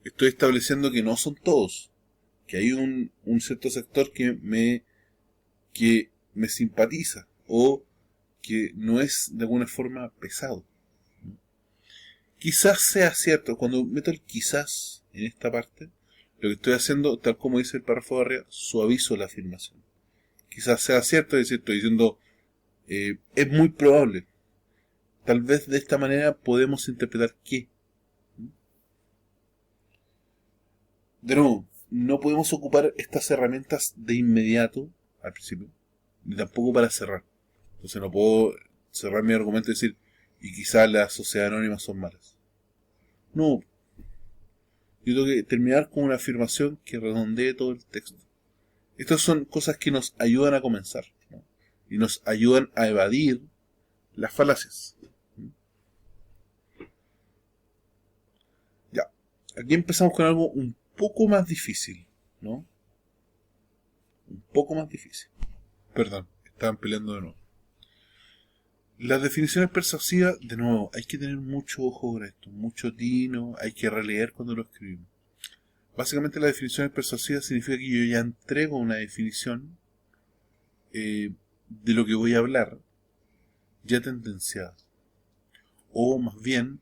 Estoy estableciendo que no son todos, que hay un cierto sector que me simpatiza o que no es de alguna forma pesado. Quizás sea cierto, cuando meto el quizás en esta parte, lo que estoy haciendo, tal como dice el párrafo de arriba, suavizo la afirmación. Quizás sea cierto, es decir, estoy diciendo, es muy probable. Tal vez de esta manera podemos interpretar que. De nuevo, no podemos ocupar estas herramientas de inmediato, al principio, ni tampoco para cerrar. Entonces no puedo cerrar mi argumento y decir, y quizás las sociedades anónimas son malas. No. Yo tengo que terminar con una afirmación que redondee todo el texto. Estas son cosas que nos ayudan a comenzar, ¿no? Y nos ayudan a evadir las falacias. Ya. Aquí empezamos con algo un poco más difícil, ¿no? Un poco más difícil. Perdón, estaban peleando de nuevo. Las definiciones persuasivas, de nuevo, hay que tener mucho ojo con esto, mucho tino, hay que releer cuando lo escribimos. Básicamente las definiciones persuasivas significa que yo ya entrego una definición de lo que voy a hablar, ya tendenciada. O más bien,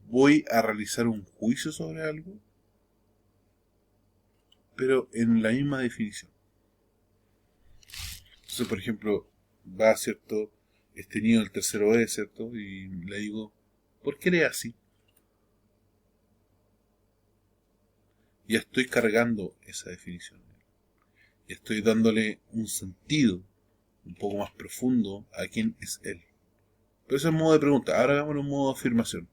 voy a realizar un juicio sobre algo, pero en la misma definición. Entonces, por ejemplo, va cierto este niño del tercero B, ¿cierto? Y le digo, ¿por qué eres así? Ya estoy cargando esa definición. Ya estoy dándole un sentido un poco más profundo a quién es él. Pero eso es modo de pregunta. Ahora hagámoslo en modo de afirmación.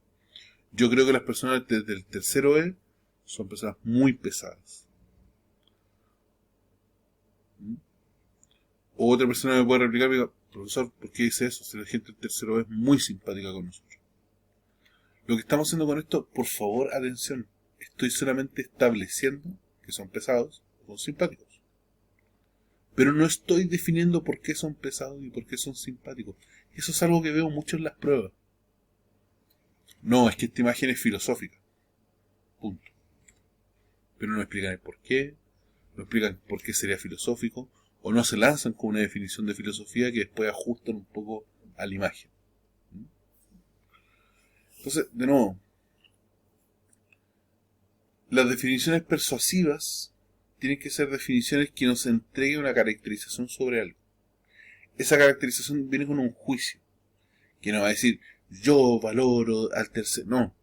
Yo creo que las personas desde el tercero B son personas muy pesadas. O otra persona me puede replicar y diga, profesor, ¿por qué dice eso? Si la gente del tercero es muy simpática con nosotros. Lo que estamos haciendo con esto, por favor, atención. Estoy solamente estableciendo que son pesados o son simpáticos. Pero no estoy definiendo por qué son pesados y por qué son simpáticos. Eso es algo que veo mucho en las pruebas. No, es que esta imagen es filosófica. Punto. Pero no explican el por qué, no explican por qué sería filosófico, o no se lanzan con una definición de filosofía que después ajustan un poco a la imagen. Entonces, de nuevo, las definiciones persuasivas tienen que ser definiciones que nos entreguen una caracterización sobre algo. Esa caracterización viene con un juicio, que no va a decir, yo valoro al tercero. No,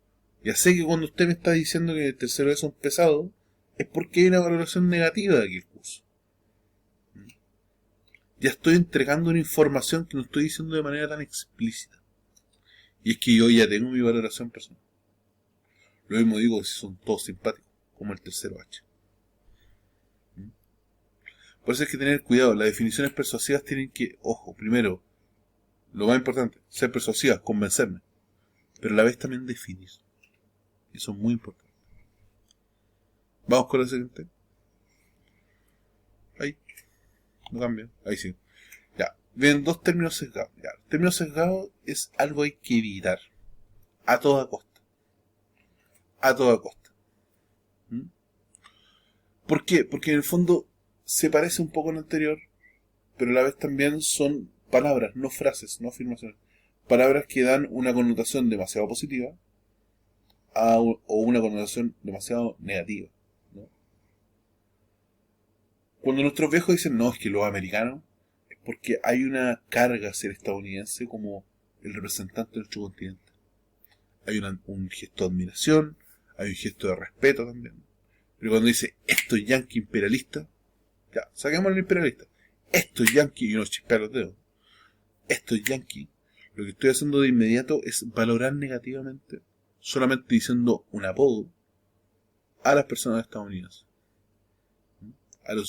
ya sé que cuando usted me está diciendo que el tercero es un pesado, es porque hay una valoración negativa de aquel curso. Ya estoy entregando una información que no estoy diciendo de manera tan explícita. Y es que yo ya tengo mi valoración personal. Lo mismo digo si son todos simpáticos, como el tercero H. Por eso hay que tener cuidado. Las definiciones persuasivas tienen que, ojo, primero, lo más importante, ser persuasivas, convencerme. Pero a la vez también definir. Eso es muy importante. Vamos con la siguiente. Ahí. No cambia. Ahí sí. Ya. Ven dos términos sesgados. Ya. El término sesgado es algo que hay que evitar. A toda costa. A toda costa. ¿Por qué? Porque en el fondo se parece un poco al anterior, pero a la vez también son palabras, no frases, no afirmaciones. Palabras que dan una connotación demasiado positiva o una connotación demasiado negativa, ¿no? Cuando nuestros viejos dicen, no, es que los americanos, es porque hay una carga hacia el estadounidense como el representante de nuestro continente. Hay un gesto de admiración, hay un gesto de respeto también. Pero cuando dice, esto es yanqui imperialista, ya, saquemos al imperialista. Esto es yanqui, y uno chispea los dedos. Esto es yanqui. Lo que estoy haciendo de inmediato es valorar negativamente, solamente diciendo un apodo, a las personas de Estados Unidos. Lo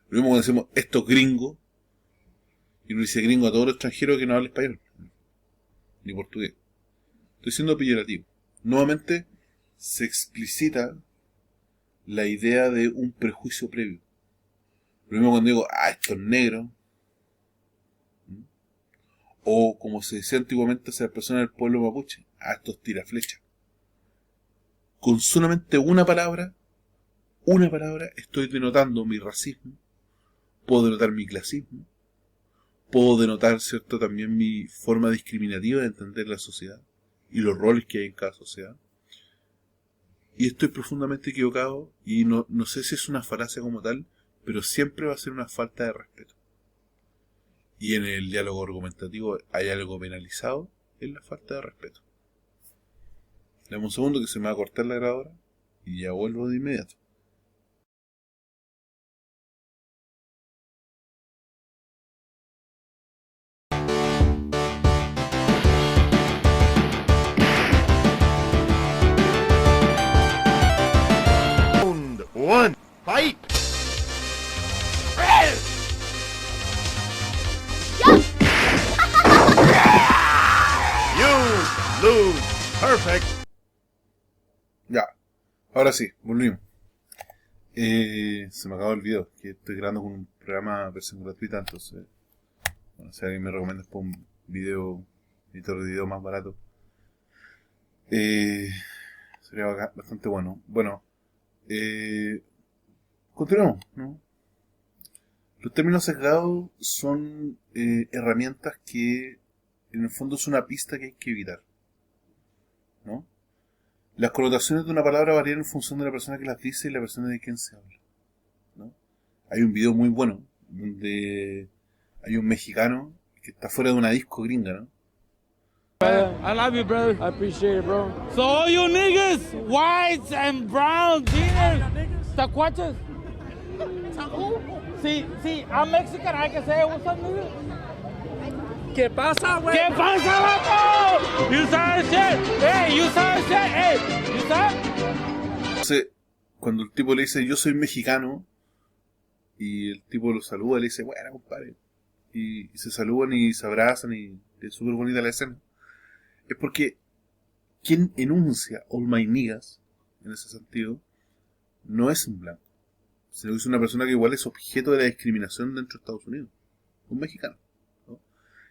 mismo cuando decimos, esto es gringo, y uno dice gringo a todo lo extranjero que no habla español, ni portugués. Estoy siendo peyorativo. Nuevamente, se explicita la idea de un prejuicio previo. Lo mismo cuando digo, esto es negro. O, como se decía antiguamente hacia las personas del pueblo mapuche, a estos tiraflechas. Con solamente una palabra, estoy denotando mi racismo, puedo denotar mi clasismo, puedo denotar, ¿cierto?, también mi forma discriminativa de entender la sociedad y los roles que hay en cada sociedad. Y estoy profundamente equivocado, y no sé si es una falacia como tal, pero siempre va a ser una falta de respeto. Y en el diálogo argumentativo hay algo penalizado, es la falta de respeto. Dame un segundo que se me va a cortar la grabadora y ya vuelvo de inmediato. Round one, fight! You lose. Perfect. Ya, ahora sí, volvimos. Se me acabó el video, que estoy grabando con un programa versión gratuita, entonces, bueno, si alguien me recomienda después un video, editor de video más barato, sería bastante bueno. Bueno, continuamos, ¿no? Los términos sesgados son herramientas que en el fondo es una pista que hay que evitar, ¿no? Las connotaciones de una palabra varían en función de la persona que las dice y la persona de quien se habla, ¿no? Hay un video muy bueno donde hay un mexicano que está fuera de una disco gringa, ¿no? I love you, brother. I appreciate it, bro. So all you niggas, whites and brown, jeans, tacuaches. Sí, I'm Mexican, I can say what's up, nigga. ¿Qué pasa, güey? ¿Qué pasa, vato? You saw shit. Hey, you saw shit. Hey, you saw. Entonces, cuando el tipo le dice, yo soy mexicano, y el tipo lo saluda, le dice, bueno, compadre, y se saludan y se abrazan, y es súper bonita la escena, es porque quien enuncia all my niggas, en ese sentido, no es un blanco, sino que es una persona que igual es objeto de la discriminación dentro de Estados Unidos, un mexicano, ¿no?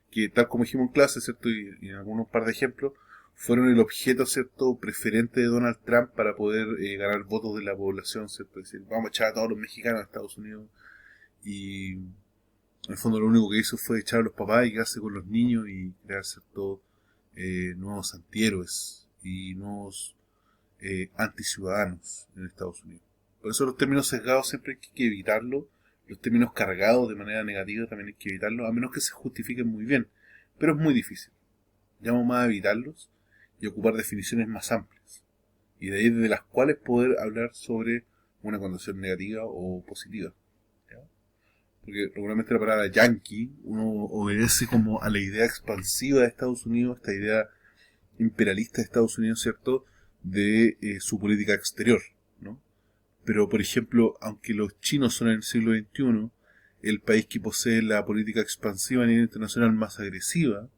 Que tal como dijimos en clase, ¿cierto? Y en algunos par de ejemplos, fueron el objeto, ¿cierto?, preferente de Donald Trump para poder ganar votos de la población, ¿cierto? Es decir, vamos a echar a todos los mexicanos a Estados Unidos, y en el fondo lo único que hizo fue echar a los papás y quedarse con los niños y crear, ¿cierto?, nuevos antihéroes y nuevos anticiudadanos en Estados Unidos. Por eso los términos sesgados siempre hay que evitarlos, los términos cargados de manera negativa también hay que evitarlos, a menos que se justifiquen muy bien, pero es muy difícil. Llamo más a evitarlos y ocupar definiciones más amplias, y de ahí de las cuales poder hablar sobre una connotación negativa o positiva, ¿ya? Porque regularmente la palabra yankee, uno obedece como a la idea expansiva de Estados Unidos, esta idea imperialista de Estados Unidos, ¿cierto?, de su política exterior, ¿no? Pero, por ejemplo, aunque los chinos son en el siglo XXI el país que posee la política expansiva a nivel internacional más agresiva,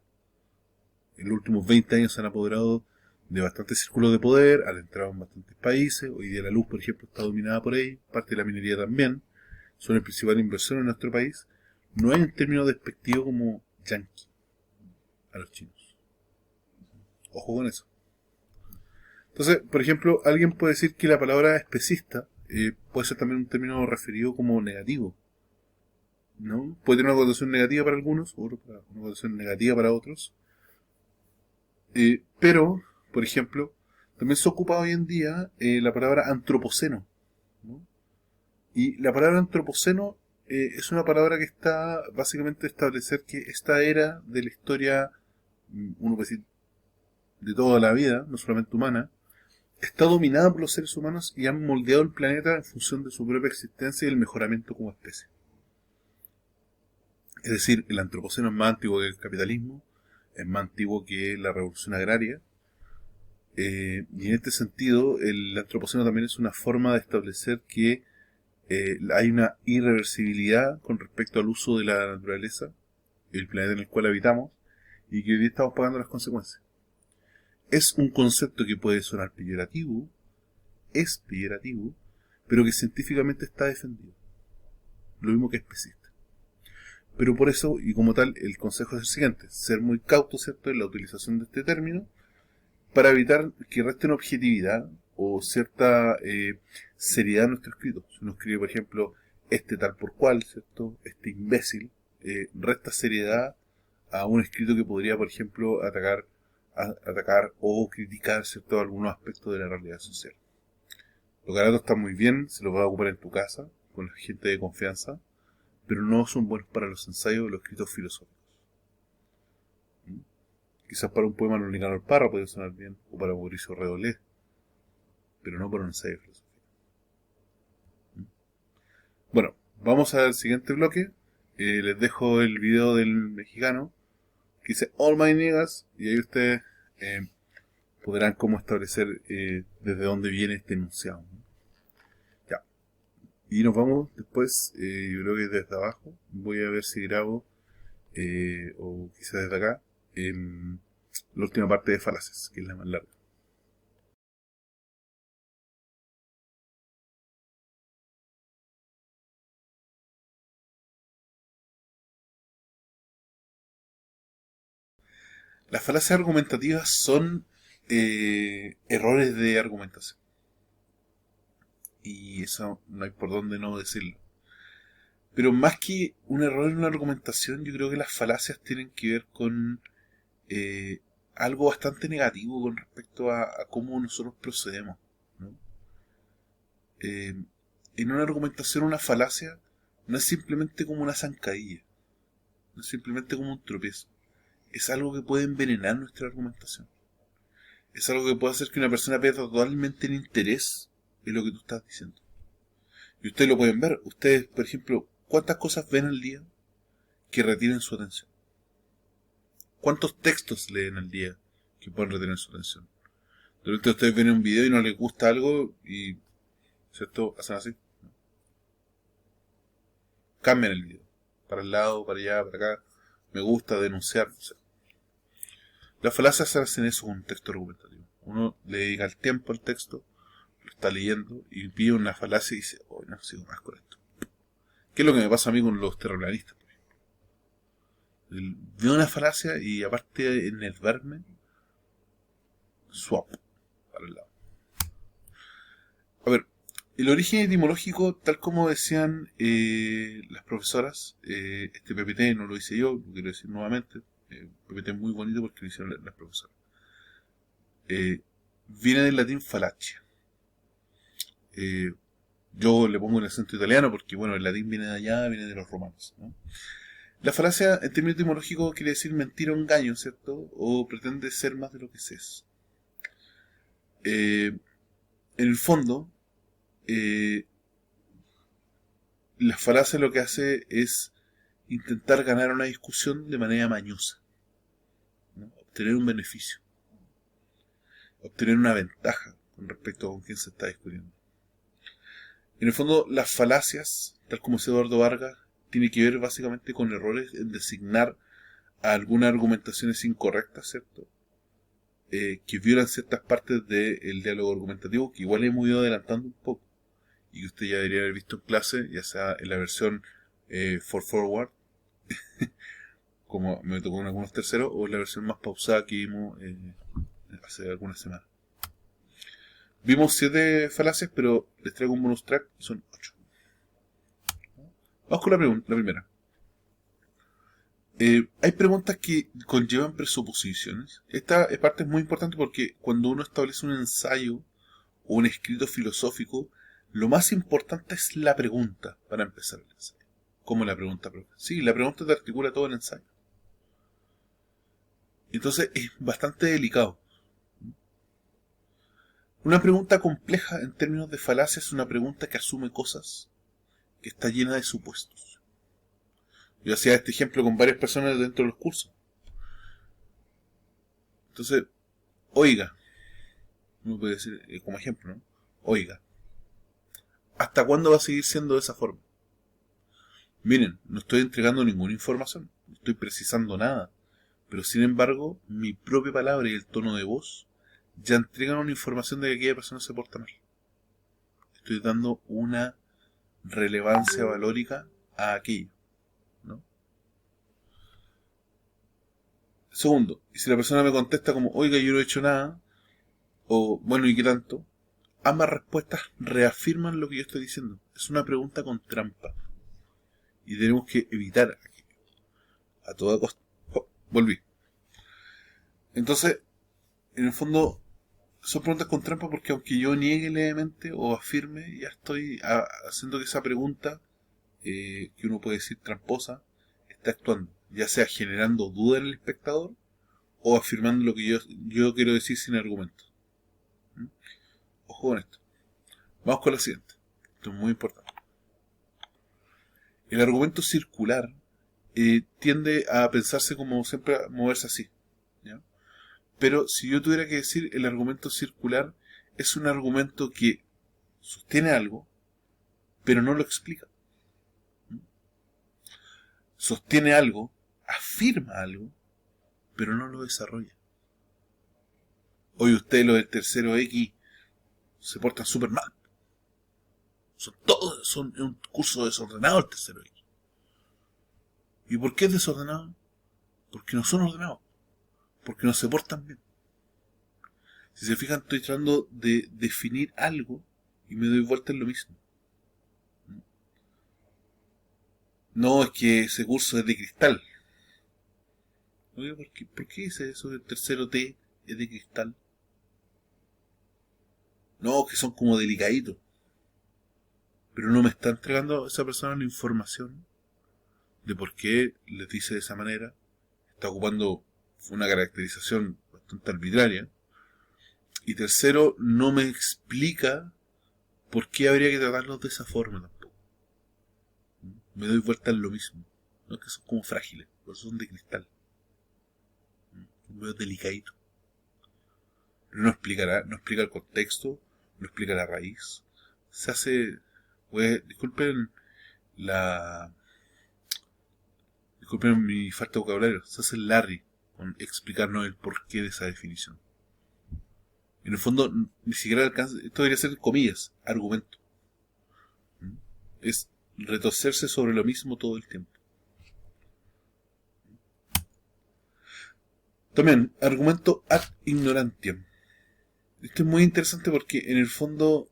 en los últimos 20 años se han apoderado de bastantes círculos de poder, han entrado en bastantes países, hoy día la luz, por ejemplo, está dominada por ahí, parte de la minería también, son el principal inversor en nuestro país. No hay un término despectivo como yankee a los chinos. Ojo con eso. Entonces, por ejemplo, alguien puede decir que la palabra especista puede ser también un término referido como negativo, ¿no? Puede tener una connotación negativa para algunos, una connotación negativa para otros. Pero, por ejemplo, también se ocupa hoy en día la palabra antropoceno, ¿no? Y la palabra antropoceno es una palabra que está básicamente a establecer que esta era de la historia, uno puede decir, de toda la vida, no solamente humana, está dominada por los seres humanos y han moldeado el planeta en función de su propia existencia y el mejoramiento como especie. Es decir, el antropoceno es más antiguo que el capitalismo, es más antiguo que la revolución agraria, y en este sentido el antropoceno también es una forma de establecer que hay una irreversibilidad con respecto al uso de la naturaleza, el planeta en el cual habitamos, y que hoy día estamos pagando las consecuencias. Es un concepto que puede sonar peyorativo, es peyorativo, pero que científicamente está defendido. Lo mismo que especista. Pero por eso, y como tal, el consejo es el siguiente: ser muy cauto, ¿cierto?, en la utilización de este término, para evitar que resten objetividad o cierta seriedad en nuestro escrito. Si uno escribe, por ejemplo, este tal por cual, ¿cierto?, este imbécil, resta seriedad a un escrito que podría, por ejemplo, atacar o criticar, ¿cierto?, algunos aspectos de la realidad social. Los garabatos están muy bien, se los vas a ocupar en tu casa, con la gente de confianza, pero no son buenos para los ensayos o los escritos filosóficos. Quizás para un poema de Nicanor Parra puede sonar bien, o para Mauricio Redolé, pero no para un ensayo filosófico. Bueno, vamos al siguiente bloque. Les dejo el video del mexicano que dice All My Niggas, y ahí ustedes podrán cómo establecer desde dónde viene este enunciado. Ya. Y nos vamos después, yo creo que desde abajo. Voy a ver si grabo, o quizás desde acá, la última parte de falaces, que es la más larga. Las falacias argumentativas son errores de argumentación. Y eso no hay por dónde no decirlo. Pero más que un error en una argumentación, yo creo que las falacias tienen que ver con algo bastante negativo con respecto a cómo nosotros procedemos, ¿no? En una argumentación, una falacia no es simplemente como una zancadilla, no es simplemente como un tropiezo. Es algo que puede envenenar nuestra argumentación. Es algo que puede hacer que una persona pierda totalmente el interés en lo que tú estás diciendo. Y ustedes lo pueden ver. Ustedes, por ejemplo, ¿cuántas cosas ven al día que retienen su atención? ¿Cuántos textos leen al día que pueden retener su atención? De repente ustedes ven un video y no les gusta algo y, ¿cierto?, hacen así. Cambian el video. Para el lado, para allá, para acá. Me gusta, denunciar. O sea, las falacias hacen eso con un texto argumentativo. Uno le dedica el tiempo al texto, lo está leyendo y pide una falacia y dice, oh, no, sigo más con esto. ¿Qué es lo que me pasa a mí con los terraplanistas? Veo una falacia y aparte en el verme, swap para el lado. A ver, el origen etimológico, tal como decían las profesoras, este PPT no lo hice yo, lo quiero decir nuevamente, PPT muy bonito porque lo hicieron las profesoras. Viene del latín falacia. Yo le pongo el acento italiano porque, bueno, el latín viene de allá, viene de los romanos, ¿no? La falacia, en términos etimológicos, quiere decir mentira o engaño, ¿cierto? O pretende ser más de lo que se es. En el fondo, la falacia lo que hace es intentar ganar una discusión de manera mañosa, ¿no? Obtener un beneficio, obtener una ventaja con respecto a con quién se está discutiendo. En el fondo, las falacias, tal como dice Eduardo Vargas, tiene que ver básicamente con errores en designar a algunas argumentaciones incorrectas, ¿cierto? Que violan ciertas partes del diálogo argumentativo, que igual hemos ido adelantando un poco, y que usted ya debería haber visto en clase, ya sea en la versión for forward, como me tocó en algunos terceros, o en la versión más pausada que vimos hace algunas semanas. Vimos 7 falacias, pero les traigo un bonus track, y son 8. Vamos con la primera. Hay preguntas que conllevan presuposiciones. Esta parte es muy importante porque cuando uno establece un ensayo o un escrito filosófico, lo más importante es la pregunta para empezar el ensayo. ¿Cómo la pregunta? Sí, la pregunta te articula todo el ensayo. Entonces es bastante delicado. Una pregunta compleja en términos de falacia es una pregunta que asume cosas, que está llena de supuestos. Yo hacía este ejemplo con varias personas dentro de los cursos. Entonces, oiga, uno puede decir como ejemplo, ¿no? Oiga, ¿hasta cuándo va a seguir siendo de esa forma? Miren, no estoy entregando ninguna información, no estoy precisando nada, pero sin embargo, mi propia palabra y el tono de voz ya entregan una información de que aquella persona se porta mal. Estoy dando una relevancia valórica a aquello, ¿no? Segundo, y si la persona me contesta como, oiga, yo no he hecho nada, o bueno, ¿y qué tanto? Ambas respuestas reafirman lo que yo estoy diciendo. Es una pregunta con trampa. Y tenemos que evitar aquello. A toda costa. Oh, volví. Entonces, en el fondo, son preguntas con trampa porque aunque yo niegue levemente o afirme, ya estoy haciendo que esa pregunta, que uno puede decir tramposa, está actuando. Ya sea generando duda en el espectador o afirmando lo que yo quiero decir sin argumentos. Ojo con esto. Vamos con la siguiente. Esto es muy importante. El argumento circular tiende a pensarse como siempre a moverse así. ¿Ya? Pero si yo tuviera que decir, el argumento circular es un argumento que sostiene algo, pero no lo explica. Sostiene algo, afirma algo, pero no lo desarrolla. Hoy ustedes, los del tercero X, se portan súper mal. Son un curso desordenado el tercero X. ¿Y por qué es desordenado? Porque no son ordenados. Porque no se portan bien. Si se fijan, estoy tratando de definir algo y me doy vuelta en lo mismo. No, es que ese curso es de cristal. Oye, ¿por qué dice eso del tercero T es de cristal? No, que son como delicaditos. Pero no me está entregando esa persona la información de por qué les dice de esa manera. Está ocupando una caracterización bastante arbitraria. Y tercero, no me explica por qué habría que tratarlos de esa forma tampoco. Me doy vuelta en lo mismo. No es que son como frágiles, por eso son de cristal. Son medio delicaditos. Pero no explica el contexto, no explica la raíz. Se hace, disculpen mi falta de vocabulario, se hace Larry con explicarnos el porqué de esa definición. En el fondo, ni siquiera alcanza, esto debería ser comillas, argumento. Es retorcerse sobre lo mismo todo el tiempo. También, argumento ad ignorantiam. Esto es muy interesante porque en el fondo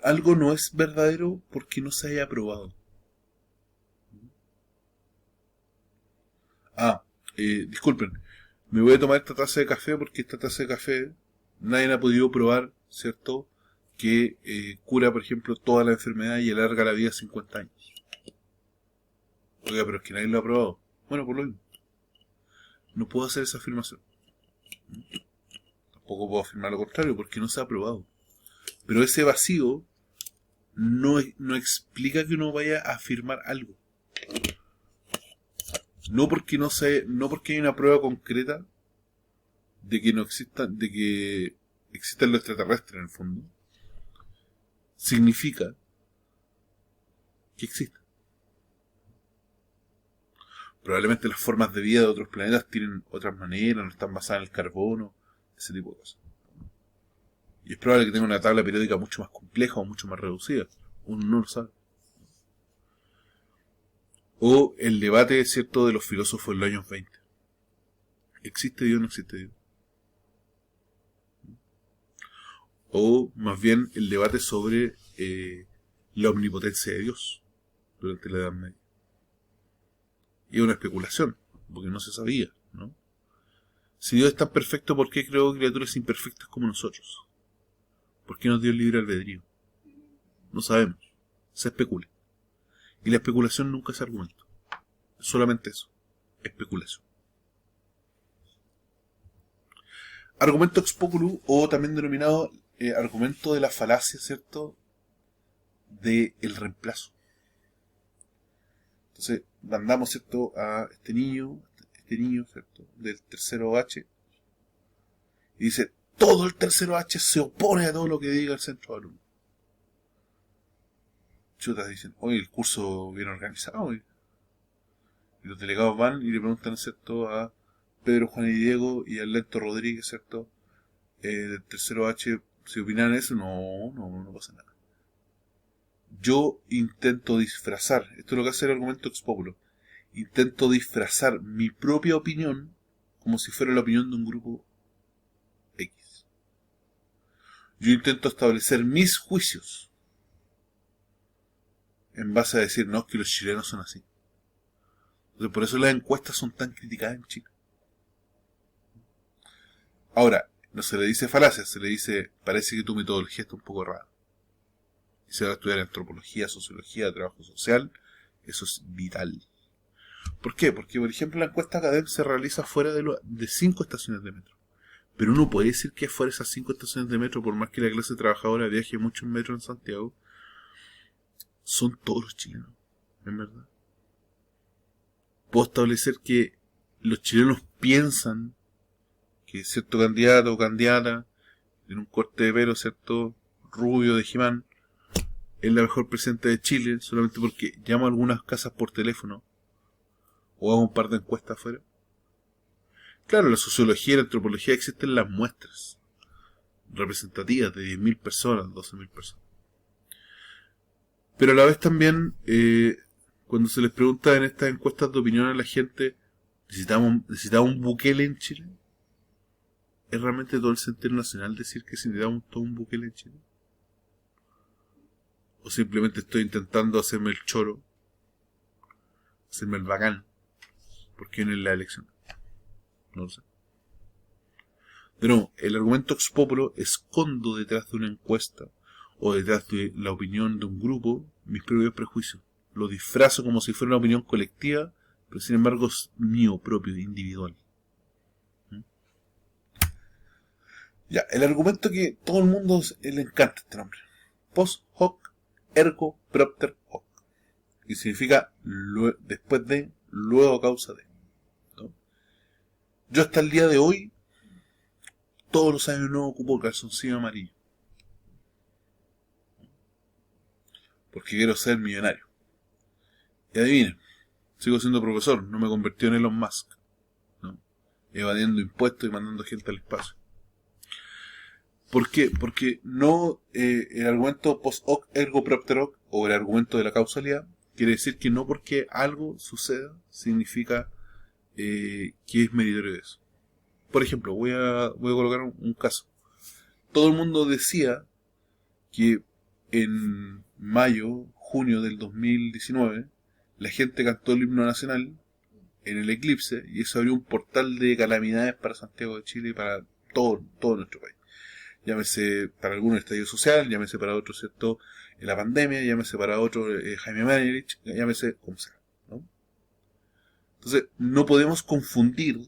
algo no es verdadero porque no se haya probado. Disculpen, me voy a tomar esta taza de café porque esta taza de café nadie ha podido probar, ¿cierto? Que cura, por ejemplo, toda la enfermedad y alarga la vida a 50 años. Oiga, pero es que nadie lo ha probado. Bueno, por lo mismo. No puedo hacer esa afirmación. Tampoco puedo afirmar lo contrario porque no se ha probado. Pero ese vacío no explica que uno vaya a afirmar algo. No porque hay una prueba concreta de que existan los extraterrestres en el fondo, significa que existen. Probablemente las formas de vida de otros planetas tienen otras maneras, no están basadas en el carbono, ese tipo de cosas. Y es probable que tenga una tabla periódica mucho más compleja o mucho más reducida. Uno no lo sabe. O el debate, ¿cierto?, de los filósofos de los años 20. ¿Existe Dios o no existe Dios? O más bien el debate sobre la omnipotencia de Dios durante la Edad Media. Y es una especulación, porque no se sabía, ¿no? Si Dios es tan perfecto, ¿por qué creó criaturas imperfectas como nosotros? ¿Por qué nos dio el libre albedrío? No sabemos, se especula. Y la especulación nunca es argumento. Es solamente eso, especulación. Argumento ex populi, o también denominado argumento de la falacia, ¿cierto?, de el reemplazo. Entonces, mandamos, ¿cierto?, a este niño, ¿cierto?, del tercero H, y dice, todo el tercero H se opone a todo lo que diga el centro de alumnos. Chutas, dicen, oye, el curso bien organizado. Y los delegados van y le preguntan, ¿cierto?, a Pedro, Juan y Diego y a Lento Rodríguez, ¿cierto?, del tercero H, si opinan eso. No pasa nada. Yo intento disfrazar, esto es lo que hace el argumento ex populo, intento disfrazar mi propia opinión como si fuera la opinión de un grupo X. Yo intento establecer mis juicios en base a decir, no, es que los chilenos son así. Entonces, por eso las encuestas son tan criticadas en Chile. Ahora, no se le dice falacia, se le dice, parece que tu metodología está un poco rara. Y se va a estudiar antropología, sociología, trabajo social, eso es vital. ¿Por qué? Porque, por ejemplo, la encuesta Academ se realiza fuera de 5 estaciones de metro. Pero uno puede decir que fuera de esas 5 estaciones de metro, por más que la clase trabajadora viaje mucho en metro en Santiago, son todos los chilenos, en verdad. Puedo establecer que los chilenos piensan que cierto candidato o candidata en un corte de pelo, cierto rubio de Jimán, es la mejor presidenta de Chile solamente porque llamo a algunas casas por teléfono o hago un par de encuestas afuera. Claro, la sociología y la antropología existen las muestras representativas de 10.000 personas, 12.000 personas. Pero a la vez también, cuando se les pregunta en estas encuestas de opinión a la gente, ¿necesitamos un Bukele en Chile? ¿Es realmente todo el sentir nacional decir que necesitamos todo un Bukele en Chile? ¿O simplemente estoy intentando hacerme el choro, hacerme el bacán, porque viene la elección? No lo sé. De nuevo, el argumento ex populo escondo detrás de una encuesta o detrás de la opinión de un grupo mis propios prejuicios. Lo disfrazo como si fuera una opinión colectiva, pero sin embargo es mío propio, individual. Ya, el argumento que todo el mundo le encanta este nombre. Post hoc ergo propter hoc. Que significa después de, luego a causa de. ¿No? Yo hasta el día de hoy, todos los años no ocupo calzoncillo amarillo. Porque quiero ser millonario. Y adivinen, sigo siendo profesor, no me convertí en Elon Musk, ¿no? Evadiendo impuestos y mandando gente al espacio. ¿Por qué? Porque no el argumento post hoc ergo propter hoc o el argumento de la causalidad quiere decir que no porque algo suceda significa que es meritorio de eso. Por ejemplo, voy a colocar un caso. Todo el mundo decía que en mayo, junio del 2019, la gente cantó el himno nacional en el eclipse y eso abrió un portal de calamidades para Santiago de Chile y para todo nuestro país. Llámese para algunos estallido social, llámese para otros, ¿cierto?, la pandemia, llámese para otros Jaime Mañalich, llámese como sea, ¿no? Entonces, no podemos confundir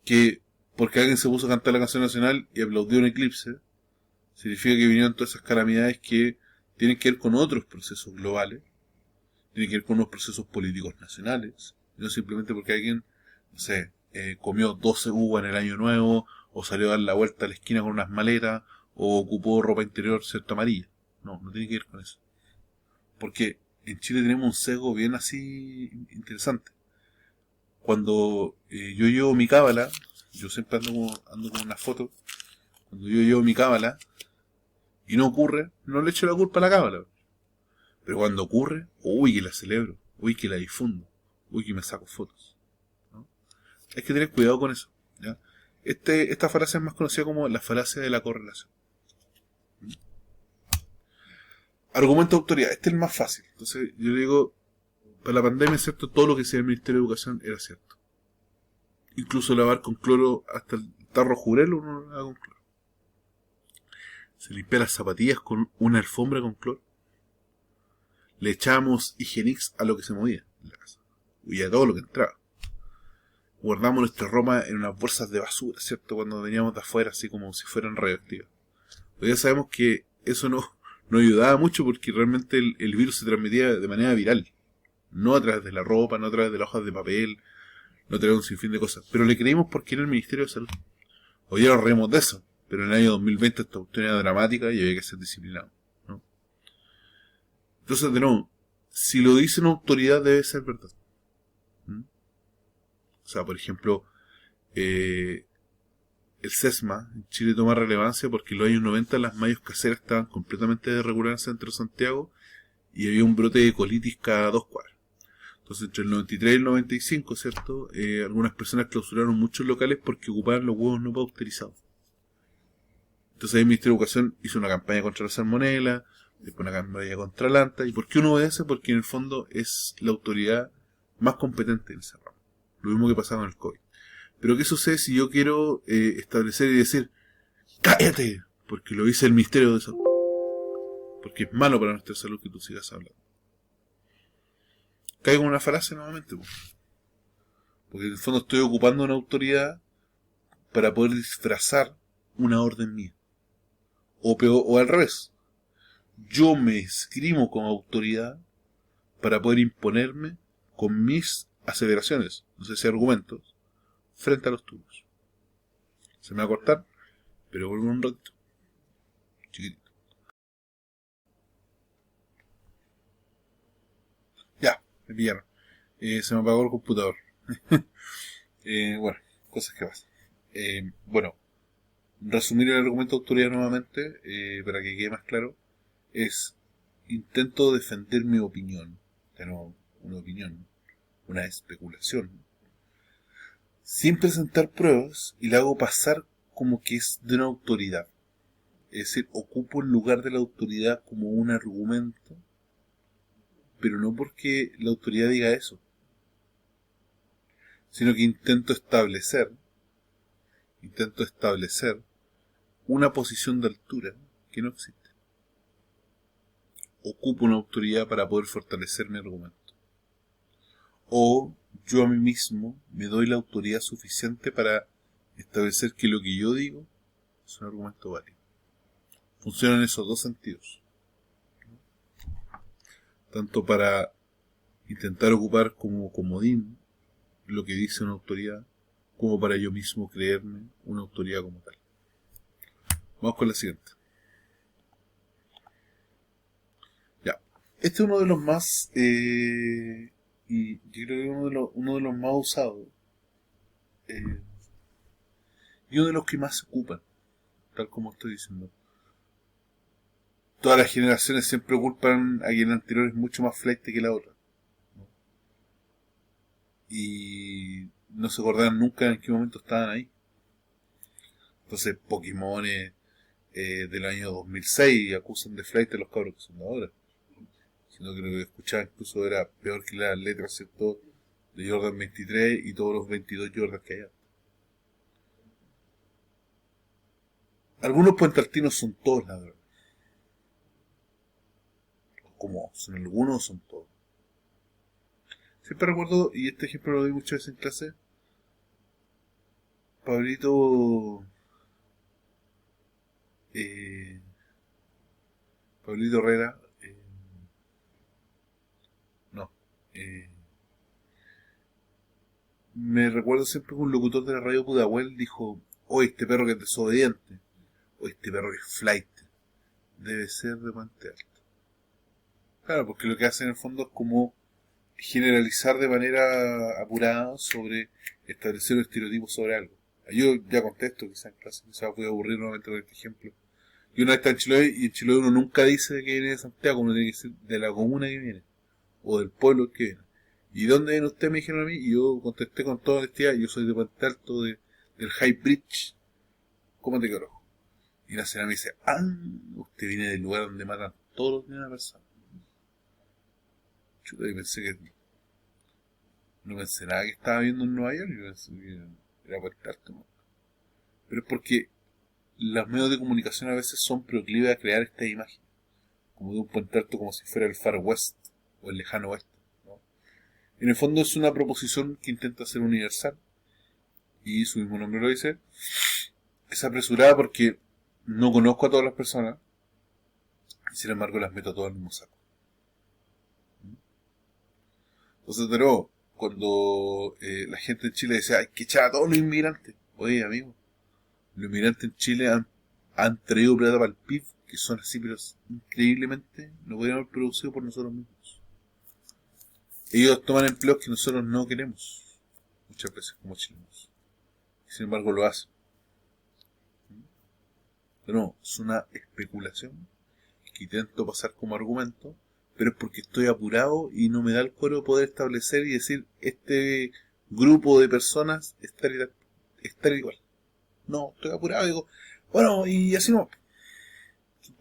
que porque alguien se puso a cantar la canción nacional y aplaudió un eclipse, significa que vinieron todas esas calamidades que tienen que ver con otros procesos globales, tienen que ver con unos procesos políticos nacionales, no simplemente porque alguien, no sé, comió 12 uvas en el año nuevo, o salió a dar la vuelta a la esquina con unas maletas, o ocupó ropa interior, cierto, amarilla. No tiene que ver con eso. Porque en Chile tenemos un sesgo bien así interesante. Cuando yo llevo mi cábala, yo siempre ando con una foto, cuando yo llevo mi cábala y no ocurre, no le echo la culpa a la cábala. Pero cuando ocurre, uy, que la celebro, uy, que la difundo, uy, que me saco fotos, ¿no? Hay que tener cuidado con eso, ¿ya? Esta falacia es más conocida como la falacia de la correlación. Argumento de autoridad, este es el más fácil. Entonces yo digo, para la pandemia, ¿cierto?, todo lo que decía el Ministerio de Educación era cierto. Incluso lavar con cloro hasta el tarro jurelo uno lo lava con cloro. Se limpia las zapatillas con una alfombra con cloro. Le echamos Higienix a lo que se movía en la casa y a todo lo que entraba. Guardamos nuestra ropa en unas bolsas de basura, ¿cierto?, cuando veníamos de afuera, así como si fueran radioactivas. Pero ya sabemos que eso no ayudaba mucho porque realmente el virus se transmitía de manera viral. No a través de la ropa, no a través de las hojas de papel, no a través de un sinfín de cosas. Pero le creímos porque era el Ministerio de Salud. Hoy ya nos reímos de eso, pero en el año 2020 esta cuestión era dramática y había que ser disciplinado, ¿no? Entonces, de nuevo, si lo dice una autoridad debe ser verdad. O sea, por ejemplo, el SESMA en Chile toma relevancia porque en los años 90 las mallas caseras estaban completamente desreguladas en el centro de Santiago y había un brote de colitis cada 2 cuadras. Entonces, entre el 93 y el 95, ¿cierto? Algunas personas clausuraron muchos locales porque ocupaban los huevos no pasteurizados. Entonces, ahí el Ministerio de Educación hizo una campaña contra la salmonela, después una campaña contra la anta. ¿Y por qué uno obedece? Porque en el fondo es la autoridad más competente en ese ramo. Lo mismo que pasaba con el COVID. Pero ¿qué sucede si yo quiero establecer y decir, cállate, porque lo dice el Ministerio de Salud? Porque es malo para nuestra salud que tú sigas hablando. Caigo en una falacia nuevamente, porque en el fondo estoy ocupando una autoridad para poder disfrazar una orden mía. O peor, o al revés. Yo me esgrimo como autoridad para poder imponerme con mis aseveraciones, no sé si argumentos, frente a los tuyos. Se me va a cortar, pero vuelvo un ratito. Chiquitito. Ya, me pillaron. Se me apagó el computador. Bueno, cosas que pasan. Bueno, resumir el argumento de autoridad nuevamente, para que quede más claro, es intento defender mi opinión. De nuevo, una opinión, una especulación, sin presentar pruebas, y la hago pasar como que es de una autoridad. Es decir, ocupo el lugar de la autoridad como un argumento, pero no porque la autoridad diga eso, sino que intento establecer una posición de altura que no existe. Ocupo una autoridad para poder fortalecer mi argumento. O yo a mí mismo me doy la autoridad suficiente para establecer que lo que yo digo es un argumento válido. Funcionan esos dos sentidos. Tanto para intentar ocupar como comodín lo que dice una autoridad, como para yo mismo creerme una autoridad como tal. Vamos con la siguiente. Ya. Este es uno de los más... y yo creo que uno de los más usados. Y uno de los que más se ocupan. Tal como estoy diciendo. Todas las generaciones siempre culpan a quien anterior es mucho más flight que la otra, ¿no? Y no se acordaban nunca en qué momento estaban ahí. Entonces Pokémon del año 2006 acusan de flight a los cabros que son de ahora. Sino que lo que escuchaba incluso era peor que las letras, ¿cierto?, de Jordan 23 y todos los 22 Jordan que hay. Algunos puentaltinos son todos ladrones. Como son algunos, son todos. Siempre recuerdo, y este ejemplo lo doy muchas veces en clase, Pablito Herrera, me recuerdo siempre que un locutor de la radio Pudahuel dijo, oh, este perro que es desobediente, o este perro que es flight, debe ser de Puente Alto. Claro, porque lo que hace en el fondo es como generalizar de manera apurada sobre establecer un estereotipo sobre algo. Yo ya contesto quizás en clase, quizás voy a aburrir nuevamente con este ejemplo. Y uno está en Chiloé, y en Chiloé uno nunca dice que viene de Santiago, uno tiene que decir de la comuna que viene, o del pueblo que viene. ¿Y dónde viene usted? Me dijeron a mí, y yo contesté con toda honestidad, yo soy de Puente Alto, del High Bridge, ¿cómo te carajo? Y la señora me dice, usted viene del lugar donde matan todos los días a una persona. Chuta, y pensé que no pensé nada que estaba viendo en Nueva York, yo pensé que era Puente Alto, ¿no? Pero es porque los medios de comunicación a veces son proclives a crear esta imagen, como de un Puente Alto como si fuera el Far West o el lejano oeste, ¿no? En el fondo es una proposición que intenta ser universal, y su mismo nombre lo dice. Es apresurada porque no conozco a todas las personas, y sin embargo las meto a todas en el mismo saco. Entonces, de nuevo, cuando la gente en Chile dice, hay que echar a todos los inmigrantes. Oye, amigo, los inmigrantes en Chile han traído plata para el PIB, que son así, pero increíblemente no podrían haber producido por nosotros mismos. Ellos toman empleos que nosotros no queremos, muchas veces como chilenos. Y sin embargo lo hacen. Pero no, es una especulación que intento pasar como argumento, pero es porque estoy apurado y no me da el cuero poder establecer y decir, este grupo de personas estar igual. No, estoy apurado y digo, bueno, y así no.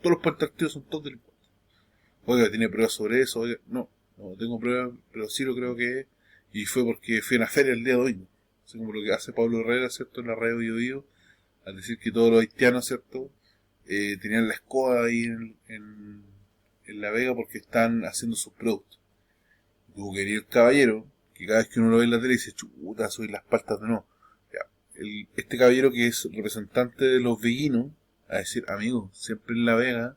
Todos los partidos son todos delincuentes. Oiga, ¿tiene pruebas sobre eso? Oiga, no tengo pruebas, pero sí lo creo que es. Y fue porque fui a una feria el día domingo. Así como lo que hace Pablo Herrera, ¿cierto? En la radio Bio Bio, al decir que todos los haitianos, ¿cierto? Tenían la escoba ahí en La Vega porque están haciendo sus productos. Tuvo que venir el caballero, que cada vez que uno lo ve en la tele dice, chuta, soy las paltas de no. Este caballero que es representante de los veguinos, a decir, amigo, siempre en La Vega,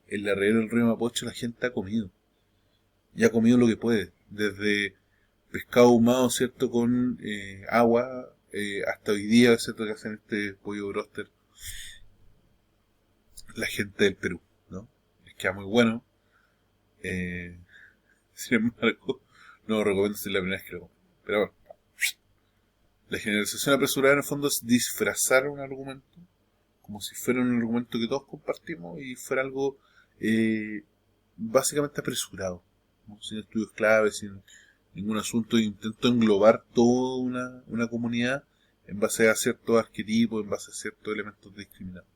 en la Riera del Río Mapocho, la gente ha comido. Y ha comido lo que puede. Desde pescado ahumado, ¿cierto? Con agua, hasta hoy día, ¿cierto? Que hacen este pollo broster. La gente del Perú, ¿no? Les queda muy bueno. Sin embargo, no lo recomiendo si es la primera vez que lo como. Pero bueno. La generalización apresurada en el fondo es disfrazar un argumento como si fuera un argumento que todos compartimos y fuera algo básicamente apresurado, ¿no? Sin estudios claves, sin ningún asunto, intento englobar toda una comunidad en base a ciertos arquetipos, en base a ciertos elementos discriminados.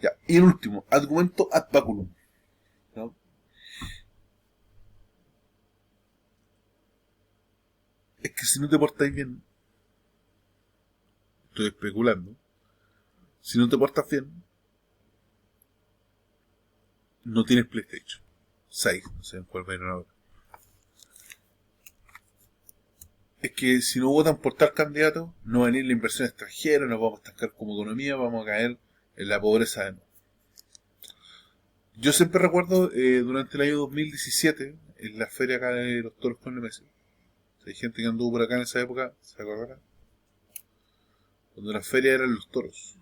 Ya, y el último, argumento ad baculum, ¿no? Es que si no te portáis bien, estoy especulando, si no te portas bien, no tienes PlayStation 6, no sé en cuál va a ir ahora. Es que si no votan por tal candidato, no va a venir la inversión extranjera, nos vamos a estancar como economía, vamos a caer en la pobreza de nuevo. Yo siempre recuerdo durante el año 2017, en la feria acá de los Toros con Nemesio, hay gente que anduvo por acá en esa época, ¿se acordará? Cuando la feria eran los toros.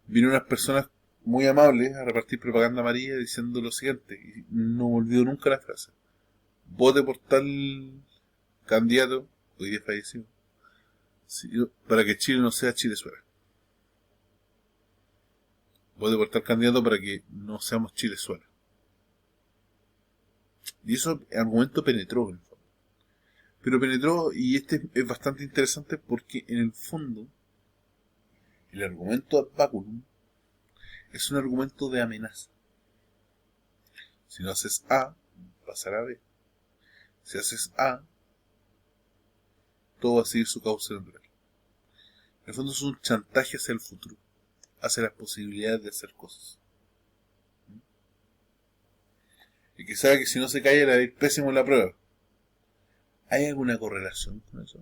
Vinieron unas personas muy amables a repartir propaganda amarilla diciendo lo siguiente, y no me olvido nunca la frase: vote por tal candidato, hoy día fallecido, para que Chile no sea Chilezuela. Vote por tal candidato para que no seamos Chilezuela. Y eso, el argumento penetró en el fondo. Pero penetró, y este es bastante interesante porque en el fondo el argumento ad baculum es un argumento de amenaza. Si no haces A, pasará B. Si haces A, todo va a seguir su cauce natural. En el fondo es un chantaje hacia el futuro, hacia las posibilidades de hacer cosas. Y que sabe que si no se cae le va a ir pésimo en la prueba. ¿Hay alguna correlación con eso?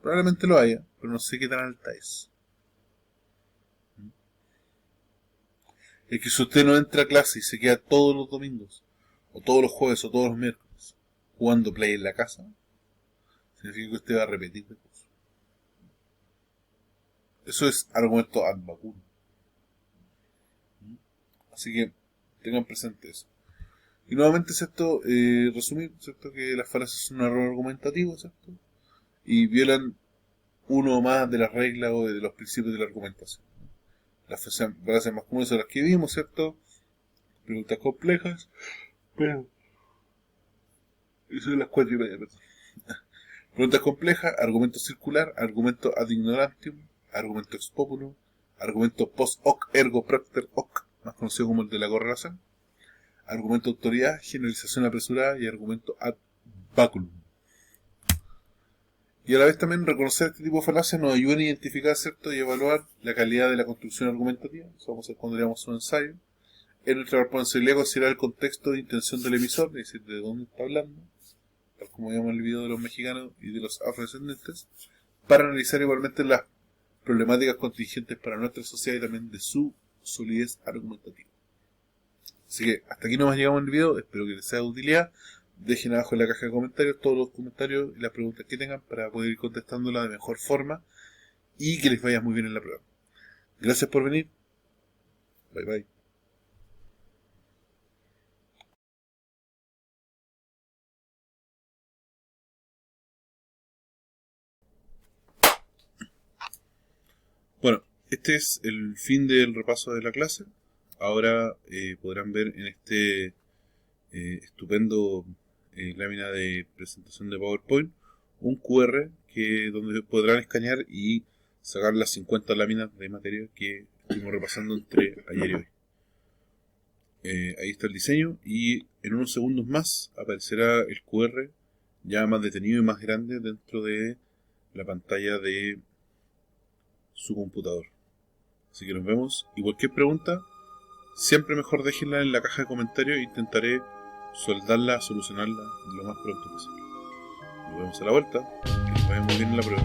Probablemente lo haya, pero no sé qué tan alta es. Es que si usted no entra a clase y se queda todos los domingos, o todos los jueves, o todos los miércoles, jugando play en la casa, significa que usted va a repetir de curso. Eso es argumento ad baculum. Así que tengan presente eso. Y nuevamente, ¿cierto? Resumir, ¿cierto? Que las falacias son un error argumentativo, ¿cierto? Y violan uno o más de las reglas o de los principios de la argumentación. Las falacias más comunes son las que vimos, ¿cierto? Preguntas complejas. Pero eso son las 4:30, perdón. Preguntas complejas, argumento circular, argumento ad ignorantium, argumento ex populo, argumento post hoc ergo propter hoc, más conocido como el de la correlación, argumento de autoridad, generalización apresurada y argumento ad baculum. Y a la vez también reconocer este tipo de falacias nos ayuda a identificar, ¿cierto? Y evaluar la calidad de la construcción argumentativa. Eso vamos a hacer cuando leamos un ensayo. Es nuestra responsabilidad considerar el contexto de intención del emisor, es decir, de dónde está hablando, tal como vimos en el video de los mexicanos y de los afrodescendientes, para analizar igualmente las problemáticas contingentes para nuestra sociedad y también de su solidez argumentativa. Así que hasta aquí nomás llegamos en el video, espero que les sea de utilidad. Dejen abajo en la caja de comentarios todos los comentarios y las preguntas que tengan para poder ir contestándolas de mejor forma y que les vaya muy bien en la prueba. Gracias por venir. Bye bye. Bueno, este es el fin del repaso de la clase. Ahora podrán ver en este estupendo lámina de presentación de PowerPoint, un QR donde podrán escanear y sacar las 50 láminas de material que estuvimos repasando entre ayer y hoy. Ahí está el diseño y en unos segundos más aparecerá el QR ya más detenido y más grande dentro de la pantalla de su computador. Así que nos vemos, y cualquier pregunta siempre mejor déjenla en la caja de comentarios e intentaré soldarla, solucionarla lo más pronto posible. Nos vemos a la vuelta, que les vaya muy bien en la prueba.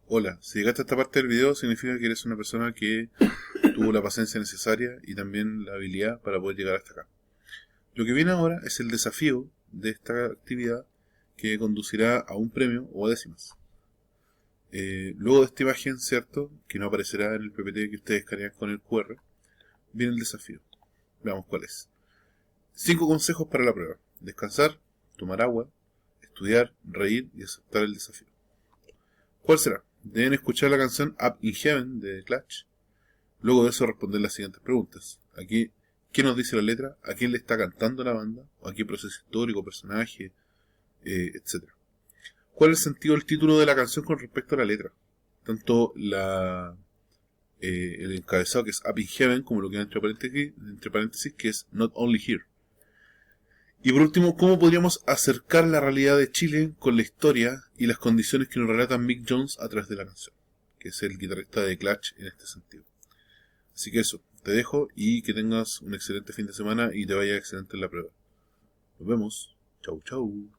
Hola, si llegaste a esta parte del video significa que eres una persona que tuvo la paciencia necesaria y también la habilidad para poder llegar hasta acá. Lo que viene ahora es el desafío de esta actividad que conducirá a un premio o a décimas. Luego de esta imagen, cierto, que no aparecerá en el PPT que ustedes escanean con el QR, viene el desafío. Veamos cuál es. 5 consejos para la prueba: descansar, tomar agua, estudiar, reír y aceptar el desafío. ¿Cuál será? Deben escuchar la canción Up in Heaven de The Clash. Luego de eso responder las siguientes preguntas. Aquí, ¿qué nos dice la letra? ¿A quién le está cantando la banda? ¿O a qué proceso histórico, personaje, etcétera? ¿Cuál es el sentido del título de la canción con respecto a la letra? Tanto el encabezado, que es Up in Heaven, como lo que hay entre paréntesis, que es Not Only Here. Y por último, ¿cómo podríamos acercar la realidad de Chile con la historia y las condiciones que nos relata Mick Jones a través de la canción, que es el guitarrista de Clash en este sentido? Así que eso, te dejo y que tengas un excelente fin de semana y te vaya excelente en la prueba. Nos vemos. Chau, chau.